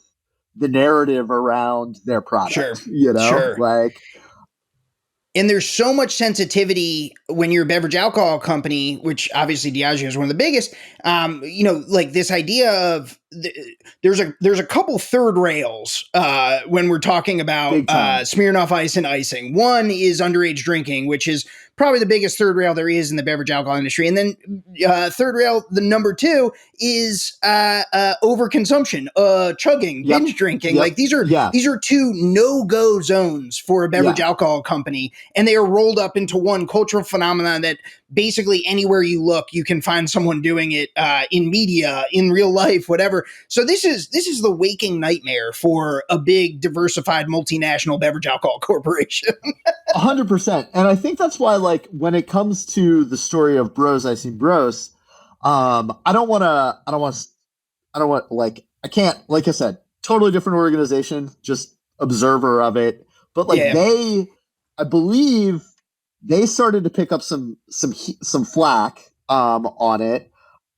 the narrative around their Sure, product, sure. like And there's so much sensitivity when you're a beverage alcohol company, which obviously Diageo is one of the biggest. Like this idea of there's a couple third rails when we're talking about big time. Smirnoff Ice and icing. One is underage drinking, which is probably the biggest third rail there is in the beverage alcohol industry. And then third rail, the number two is overconsumption, chugging, Yep. binge drinking. Yep. Like these are Yeah. two no go zones for a beverage Yeah. alcohol company, and they are rolled up into one cultural phenomenon that basically anywhere you look, you can find someone doing it in media, in real life, whatever. So this is the waking nightmare for a big, diversified, multinational beverage alcohol corporation. 100%. And I think that's why, like, when it comes to the story of Bros, I Seen Bros, like, I can't, like I said, totally different organization, just observer of it. But like Yeah. I believe they started to pick up some flack on it.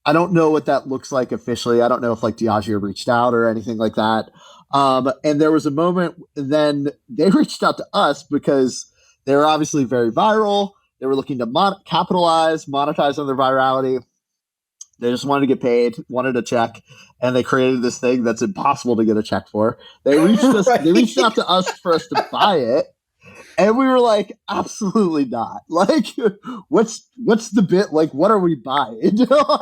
I don't know what that looks like officially. I don't know if like Diageo reached out or anything like that. And there was a moment, then they reached out to us because they were obviously very viral. They were looking to monetize on their virality. They just wanted to get paid, wanted a check, and they created this thing that's impossible to get a check for. They reached us. Right. They reached out to us for us to buy it, and we were like, absolutely not. Like, what's the bit? Like, what are we buying?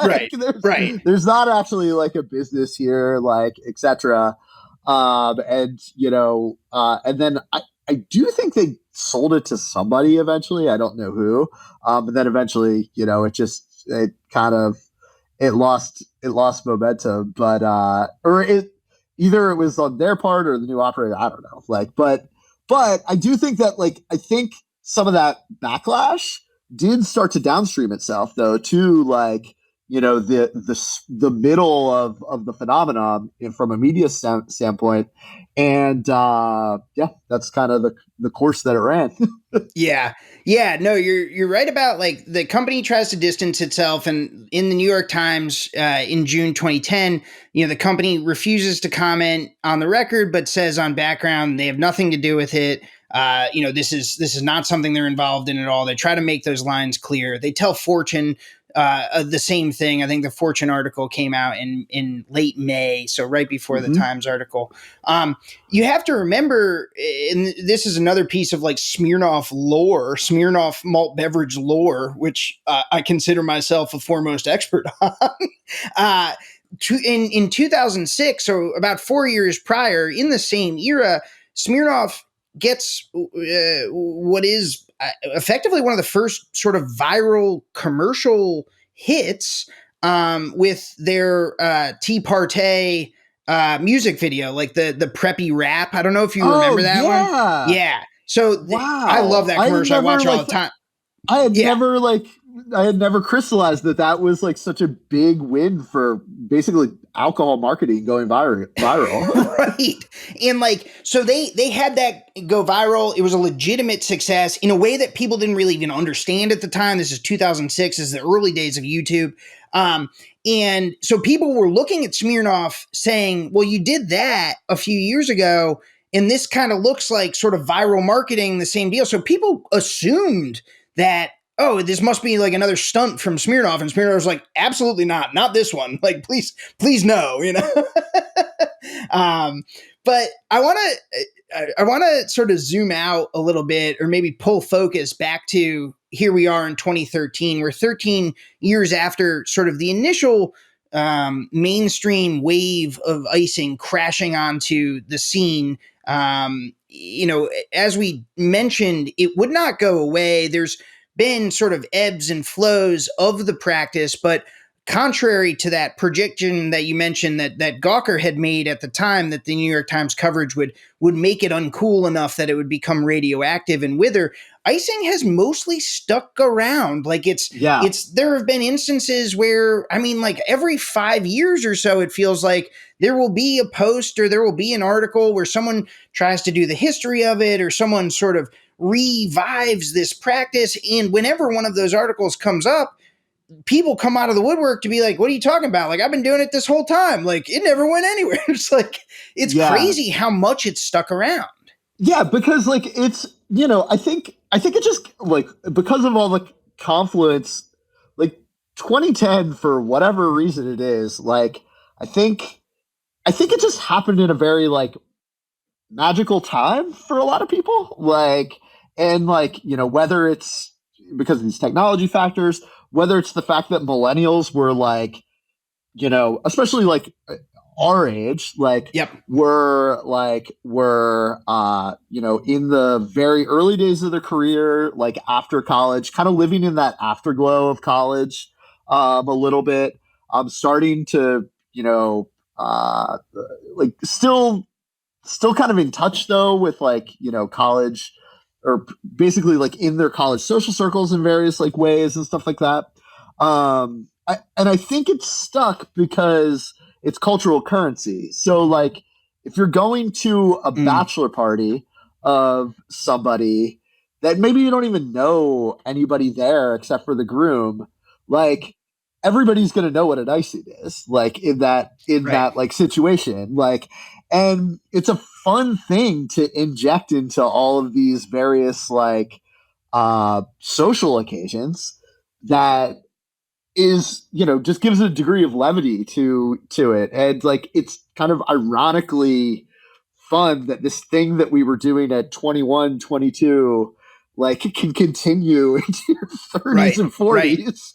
Right. Right. There's not actually like a business here, like, etc. And then I do think they sold it to somebody eventually. I don't know who. But then eventually, it kind of it lost momentum, but or it either it was on their part or the new operator. I don't know. Like, but I do think that, like, I think some of that backlash did start to downstream itself though to, like, the middle of the phenomenon from a media standpoint, and yeah, that's kind of the course that it ran. Yeah. Yeah. No, you're right about, like, the company tries to distance itself, and in the New York Times in June 2010, the company refuses to comment on the record, but says on background they have nothing to do with it. This is not something they're involved in at all. They try to make those lines clear. They tell Fortune the same thing. I think the Fortune article came out in late May, so right before the Times article. You have to remember, and this is another piece of like Smirnoff lore, Smirnoff malt beverage lore, which I consider myself a foremost expert on. In 2006, so about 4 years prior, in the same era, Smirnoff gets what is effectively one of the first sort of viral commercial hits with their Tea Party music video, like the preppy rap. I don't know if you Oh remember that one. yeah. Yeah. So I love Wow. that commercial. I watch it all the time. Yeah. I had never crystallized that was like such a big win for basically alcohol marketing going viral. Right. And like, so they had that go viral. It was a legitimate success in a way that people didn't really even understand at the time. This is 2006, this is the early days of YouTube. And so people were looking at Smirnoff saying, well, you did that a few years ago, and this kind of looks like sort of viral marketing, the same deal. So people assumed that, oh, this must be like another stunt from Smirnoff. And Smirnoff was like, absolutely not this one. Like, please no, but I want to sort of zoom out a little bit, or maybe pull focus back to here we are in 2013. We're 13 years after sort of the initial mainstream wave of icing crashing onto the scene. As we mentioned, it would not go away. There's been sort of ebbs and flows of the practice, but contrary to that projection that you mentioned that Gawker had made at the time, that the New York Times coverage would make it uncool enough that it would become radioactive and wither, icing has mostly stuck around. Like it's there have been instances where, I mean, like every 5 years or so, it feels like there will be a post or there will be an article where someone tries to do the history of it, or someone sort of revives this practice. And whenever one of those articles comes up, people come out of the woodwork to be like, what are you talking about? Like, I've been doing it this whole time. Like, it never went anywhere. It's like, it's crazy how much it's stuck around. Yeah, because like it's, I think it just like, because of all the confluence, like 2010, for whatever reason it is, like I think it just happened in a very like magical time for a lot of people. Like, and like, whether it's because of these technology factors, whether it's the fact that millennials were like, especially like our age, like were in the very early days of their career, like after college, kind of living in that afterglow of college, a little bit, starting to, like still kind of in touch though with like, college, or basically like in their college social circles in various like ways and stuff like that. And I think it's stuck because it's cultural currency. So like if you're going to a bachelor party of somebody that maybe you don't even know anybody there except for the groom, like everybody's going to know what an icing is, like in that like situation. Like, and it's a fun thing to inject into all of these various like social occasions that is, just gives a degree of levity to it. And like it's kind of ironically fun that this thing that we were doing at 21, 22, like can continue into your 30s and 40s.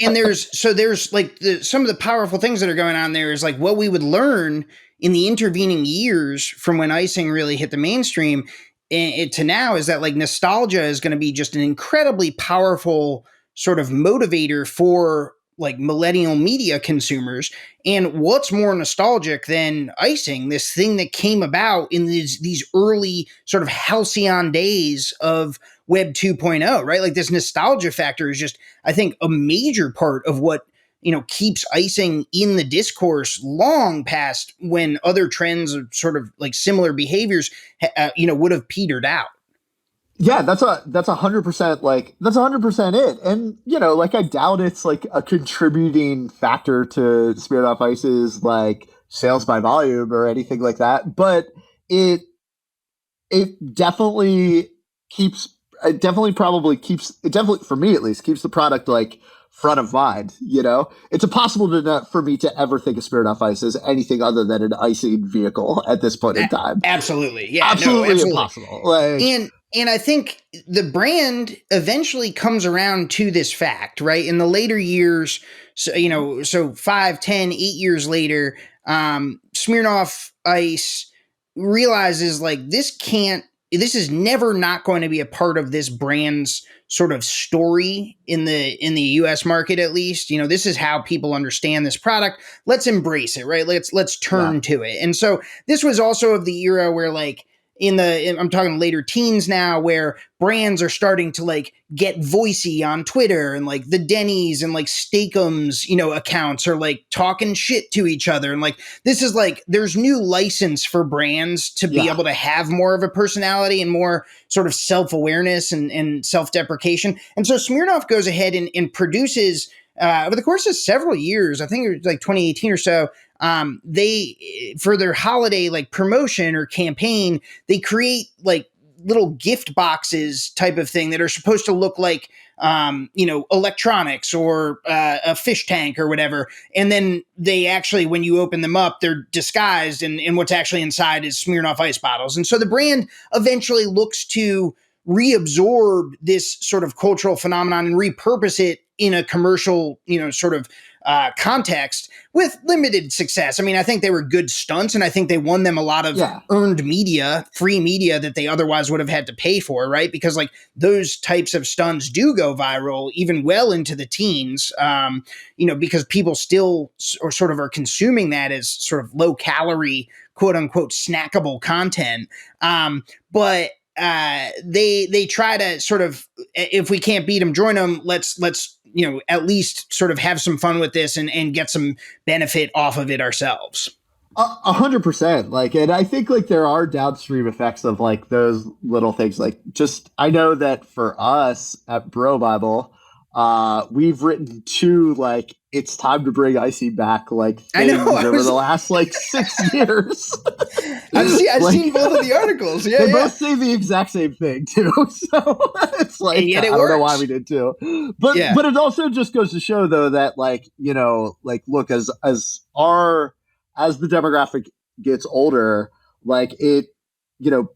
And there's like some of the powerful things that are going on there is like what we would learn in the intervening years from when icing really hit the mainstream to now is that like nostalgia is going to be just an incredibly powerful sort of motivator for like millennial media consumers. And what's more nostalgic than icing, this thing that came about in these early sort of halcyon days of Web 2.0, right? Like this nostalgia factor is just, I think, a major part of what, keeps icing in the discourse long past when other trends of sort of like similar behaviors, would have petered out. Yeah, that's 100%, like that's 100% it. And like I doubt it's like a contributing factor to Smirnoff Ice's like sales by volume or anything like that, but it definitely for me at least keeps the product like front of mind. It's impossible for me to ever think of Smirnoff Ice as anything other than an icing vehicle at this point in time. Absolutely. Yeah, absolutely impossible. Like, and I think the brand eventually comes around to this fact, right? In the later years, so 5, 10, 8 years later, Smirnoff Ice realizes like this is never not going to be a part of this brand's sort of story in the US market, at least. This is how people understand this product. Let's embrace it, right? Let's turn to it. And so this was also of the era where like I'm talking later teens now, where brands are starting to like get voicey on Twitter, and like the Denny's and like Steakums, accounts are like talking shit to each other. And like, this is like, there's new license for brands to be able to have more of a personality and more sort of self-awareness and self-deprecation. And so Smirnoff goes ahead and produces, over the course of several years, I think it was like 2018 or so, they, for their holiday like promotion or campaign, they create like little gift boxes type of thing that are supposed to look like, electronics or a fish tank or whatever. And then they actually, when you open them up, they're disguised, and what's actually inside is Smirnoff Ice bottles. And so the brand eventually looks to reabsorb this sort of cultural phenomenon and repurpose it in a commercial, sort of context with limited success. I mean, I think they were good stunts, and I think they won them a lot of earned media, free media that they otherwise would have had to pay for, right? Because like those types of stunts do go viral even well into the teens, because people still sort of are consuming that as sort of low calorie, quote unquote, snackable content. But they try to sort of, if we can't beat them, join them. Let's at least sort of have some fun with this and get some benefit off of it ourselves. 100%. Like, and I think like there are downstream effects of like those little things. Like, just I know that for us at Bro Bible, we've written 2 like it's time to bring Icy back like things over the last like 6 years. I've seen both of the articles. Yeah, they both say the exact same thing too. So it's like I don't know why we did too, but it also just goes to show though that like like look as the demographic gets older, like it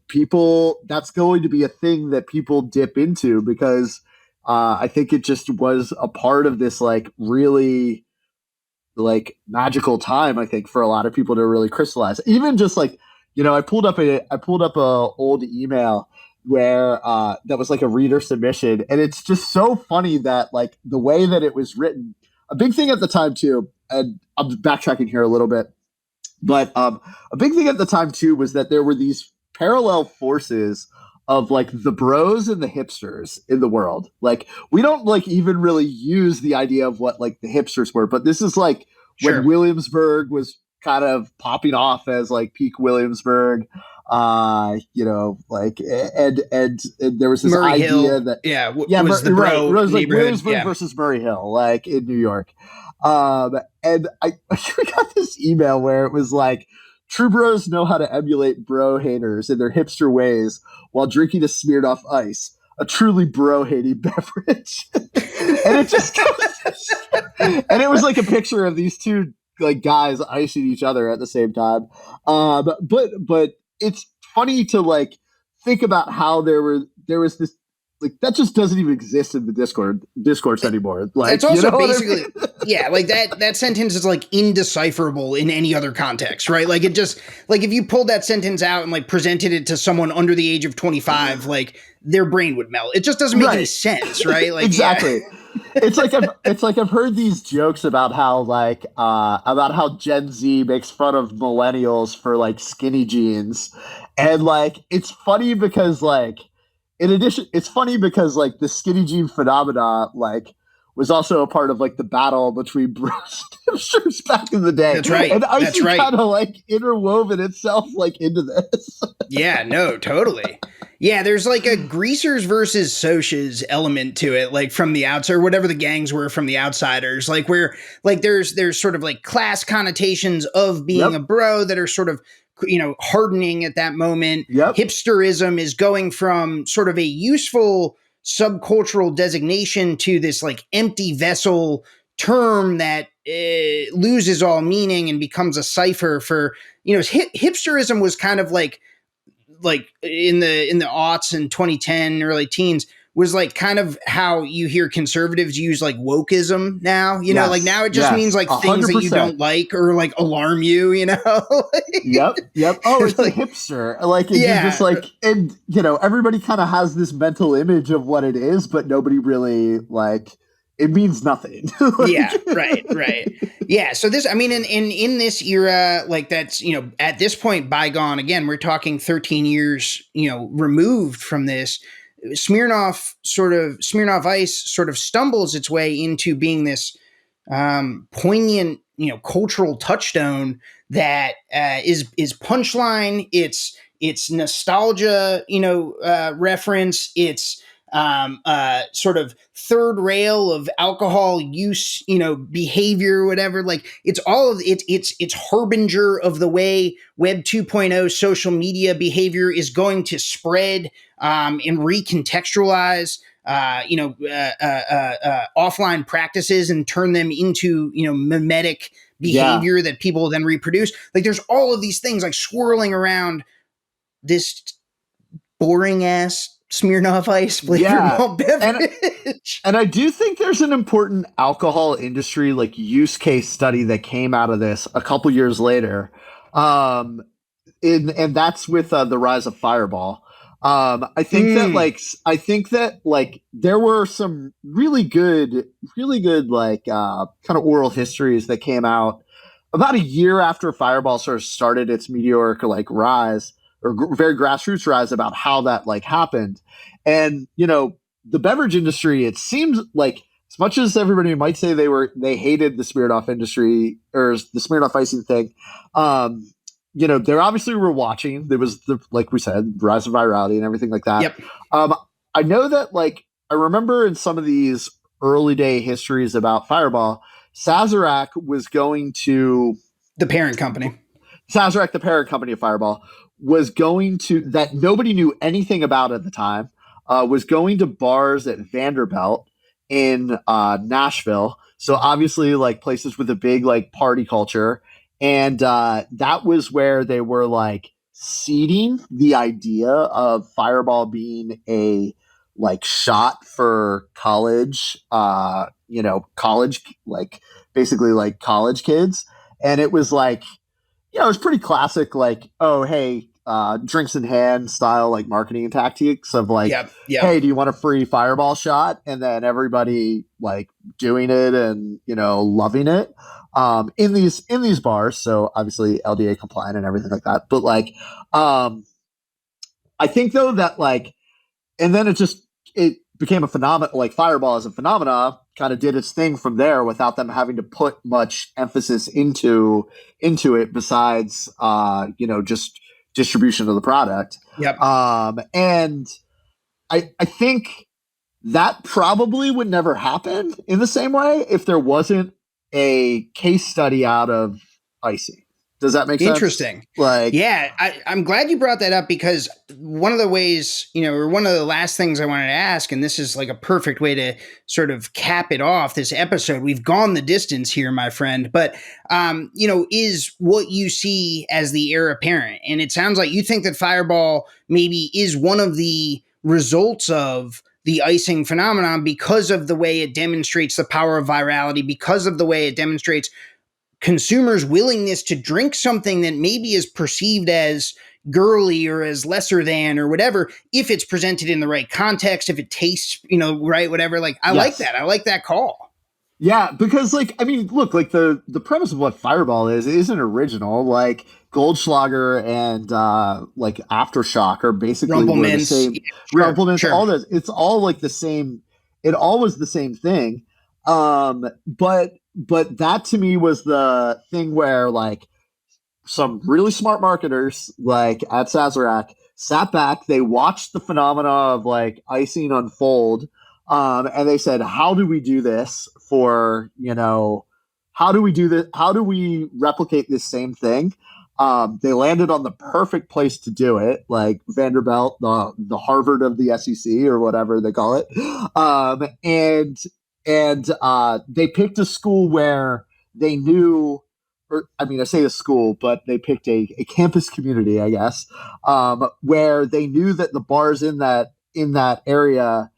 people, that's going to be a thing that people dip into because I think it just was a part of this like really like magical time, I think, for a lot of people to really crystallize. Even just like, I pulled up a old email where that was like a reader submission, and it's just so funny that like the way that it was written. A big thing at the time too, and I'm backtracking here a little bit, but a big thing at the time too was that there were these parallel forces of like the bros and the hipsters in the world. Like we don't like even really use the idea of what like the hipsters were, but this is like when Williamsburg was kind of popping off as like peak Williamsburg, like and there was this Murray idea Hill, that was the bro it was like Williamsburg yeah. versus Murray Hill, like in New York. And I got this email where it was like, true bros know how to emulate bro haters in their hipster ways while drinking a Smirnoff Ice, a truly bro-hating beverage. And it just and it was like a picture of these 2 like guys icing each other at the same time. But it's funny to like think about how there was this like that just doesn't even exist in the discourse anymore. Like it's also basically like that sentence is like indecipherable in any other context, right? Like it just like if you pulled that sentence out and like presented it to someone under the age of 25, like their brain would melt. It just doesn't make any sense, right? Like exactly. It's like I've heard these jokes about how Gen Z makes fun of millennials for like skinny jeans, and like it's funny because like in addition, it's funny because like the skinny jean phenomena like was also a part of like the battle between bros and hipsters back in the day. That's right. And Icy kind of like interwoven itself like into this. Yeah, no, totally. Yeah, there's like a greasers versus socias element to it, like from the outside, or whatever the gangs were from the outsiders, like where like there's sort of like class connotations of being a bro that are sort of hardening at that moment. Hipsterism is going from sort of a useful subcultural designation to this like empty vessel term that loses all meaning and becomes a cipher for hipsterism was kind of like in the aughts and 2010 early teens was like kind of how you hear conservatives use like wokeism now, like now it just means like 100%. Things that you don't like or like alarm you, Yep. Oh, it's like, a hipster. Like, it's just like, and everybody kind of has this mental image of what it is, but nobody really like, it means nothing. Right. Yeah. So this, I mean, in this era, like that's, at this point bygone, again, we're talking 13 years, removed from this. Smirnoff Ice sort of stumbles its way into being this poignant, cultural touchstone that is punchline. It's nostalgia, reference. It's sort of third rail of alcohol use, behavior, whatever. Like it's all of it's harbinger of the way Web 2.0 social media behavior is going to spread and recontextualize offline practices and turn them into mimetic behavior that people then reproduce. Like there's all of these things like swirling around this boring ass Smirnoff Ice flavored Yeah. malt And beverage. and I do think there's an important alcohol industry like use case study that came out of this a couple years later. Um, and that's with the rise of Fireball. I think that like there were some really good like kind of oral histories that came out about a year after Fireball sort of started its meteoric like rise or very grassroots rise about how that like happened. And the beverage industry, it seems like as much as everybody might say they hated the Smirnoff industry or the Smirnoff icing thing, they obviously were watching. There was the, like we said, rise of virality and everything like that. Yep. I know that like I remember in some of these early day histories about Fireball, Sazerac was going to The parent company. Sazerac, the parent company of Fireball, was going to that nobody knew anything about at the time. Was going to bars at Vanderbilt in Nashville. So obviously, like places with a big like party culture, and that was where they were like seeding the idea of Fireball being a like shot for college, college like basically like college kids, and it was like it was pretty classic, like, oh, hey, drinks in hand style, like marketing tactics of like, Yep. Yep. hey, do you want a free Fireball shot? And then everybody like doing it and, loving it in these bars. So obviously LDA compliant and everything like that. But like, I think though that like, and then it became a phenomenon, like Fireball as a phenomena kind of did its thing from there without them having to put much emphasis into it besides just distribution of the product. Yep. And I think that probably would never happen in the same way if there wasn't a case study out of icing. Does that make sense? Interesting. Like, yeah, I'm glad you brought that up because one of the ways, or one of the last things I wanted to ask, and this is like a perfect way to sort of cap it off this episode. We've gone the distance here, my friend, but, is what you see as the heir apparent. And it sounds like you think that Fireball maybe is one of the results of the icing phenomenon because of the way it demonstrates the power of virality, because of the way it demonstrates consumers' willingness to drink something that maybe is perceived as girly or as lesser than or whatever, if it's presented in the right context, if it tastes, right, whatever. Like, I like that. I like that call. Yeah, because like, I mean, look, like the premise of what Fireball isn't original. Like Goldschlager and like Aftershock are basically the same. Yeah, Rumplemans, all this, it's all like the same. It all was the same thing. But that to me was the thing where like some really smart marketers like at Sazerac sat back, they watched the phenomena of like icing unfold, and they said, how do we do this for, how do we do this? How do we replicate this same thing? They landed on the perfect place to do it, like Vanderbilt, the Harvard of the SEC or whatever they call it. And they picked a school where they knew, or I mean, I say a school, but they picked a campus community, I guess, where they knew that the bars in that area,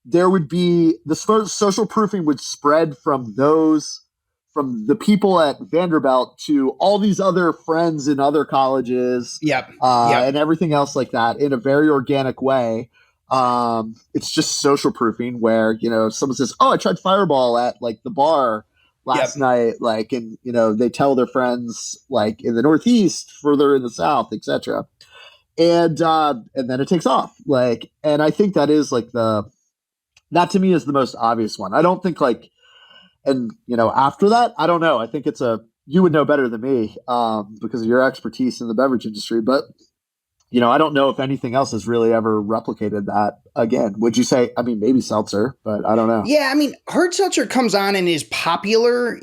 there would be the social proofing would spread from the people at Vanderbilt to all these other friends in other colleges, and everything else like that in a very organic way. It's just social proofing where, someone says, oh, I tried Fireball at like the bar last night, like, and, they tell their friends like in the Northeast, further in the South, etc. And then it takes off. Like, and I think that is like that to me is the most obvious one. I don't think like, and after that, I don't know. I think you would know better than me, because of your expertise in the beverage industry, but I don't know if anything else has really ever replicated that again. Would you say, I mean, maybe seltzer, but I don't know. Yeah, I mean, hard seltzer comes on and is popular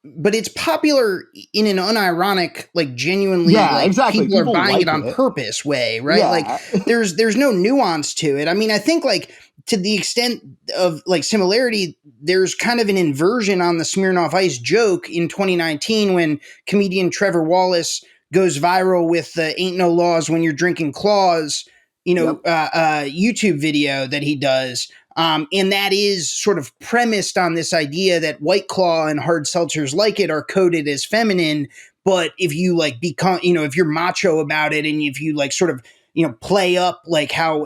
but it's popular in an unironic, like genuinely, exactly. People are buying like it on purpose way, right? Yeah. Like there's no nuance to it. I mean, I think like to the extent of like similarity, there's kind of an inversion on the Smirnoff Ice joke in 2019 when comedian Trevor Wallace goes viral with the "Ain't No Laws When You're Drinking Claws" YouTube video that he does. And that is sort of premised on this idea that White Claw and hard seltzers like it are coded as feminine. But if you like become, if you're macho about it and if you like sort of, play up like how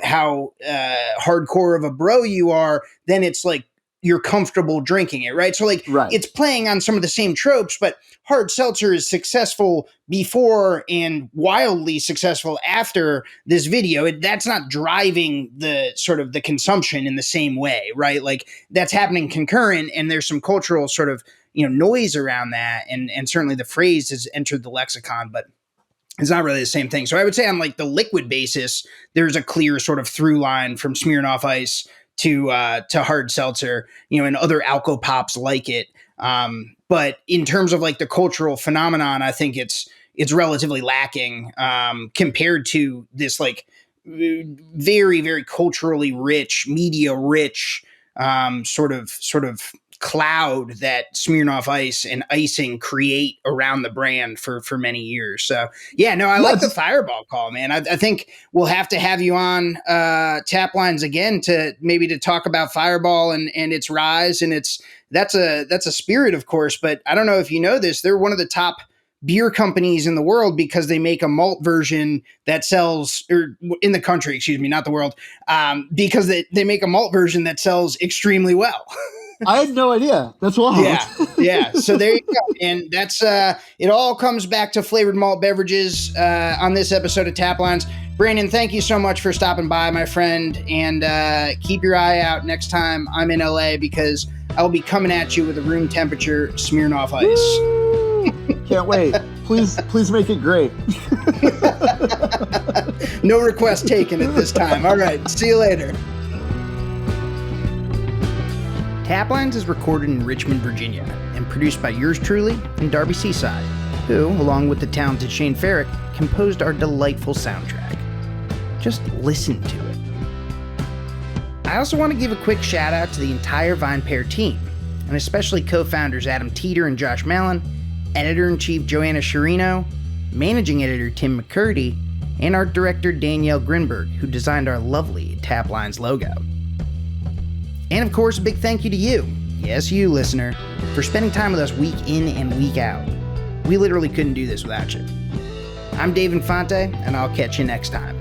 hardcore of a bro you are, then it's like you're comfortable drinking it, right? So like It's playing on some of the same tropes, but hard seltzer is successful before and wildly successful after this video. That's not driving the sort of the consumption in the same way, right? Like that's happening concurrent, and there's some cultural sort of noise around that, and certainly the phrase has entered the lexicon, but it's not really the same thing. So I would say on like the liquid basis, there's a clear sort of through line from Smirnoff Ice to hard seltzer, and other alco pops like it. But in terms of like the cultural phenomenon, I think it's relatively lacking compared to this like very, very culturally rich, media rich sort of cloud that Smirnoff Ice and icing create around the brand for many years. So I like the Fireball call, man. I think we'll have to have you on Taplines again to talk about Fireball and its rise. And that's a spirit, of course, but I don't know if you know this, they're one of the top beer companies in the world because they make a malt version that sells, or in the country, excuse me, not the world, because they make a malt version that sells extremely well. I had no idea. That's wild. Yeah. So there you go. And that's it all comes back to flavored malt beverages on this episode of Taplines. Brandon, thank you so much for stopping by, my friend. And keep your eye out next time I'm in LA, because I'll be coming at you with a room temperature Smirnoff Ice. Woo! Can't wait. Please make it great. No request taken at this time. All right. See you later. Taplines is recorded in Richmond, Virginia, and produced by yours truly and Darby Seaside, who, along with the talented Shane Farrick, composed our delightful soundtrack. Just listen to it. I also want to give a quick shout out to the entire VinePair team, and especially co-founders Adam Teeter and Josh Mallon, editor-in-chief Joanna Sciarrino, managing editor Tim McCurdy, and art director Danielle Grinberg, who designed our lovely Taplines logo. And of course, a big thank you to you, yes, you listener, for spending time with us week in and week out. We literally couldn't do this without you. I'm Dave Infante, and I'll catch you next time.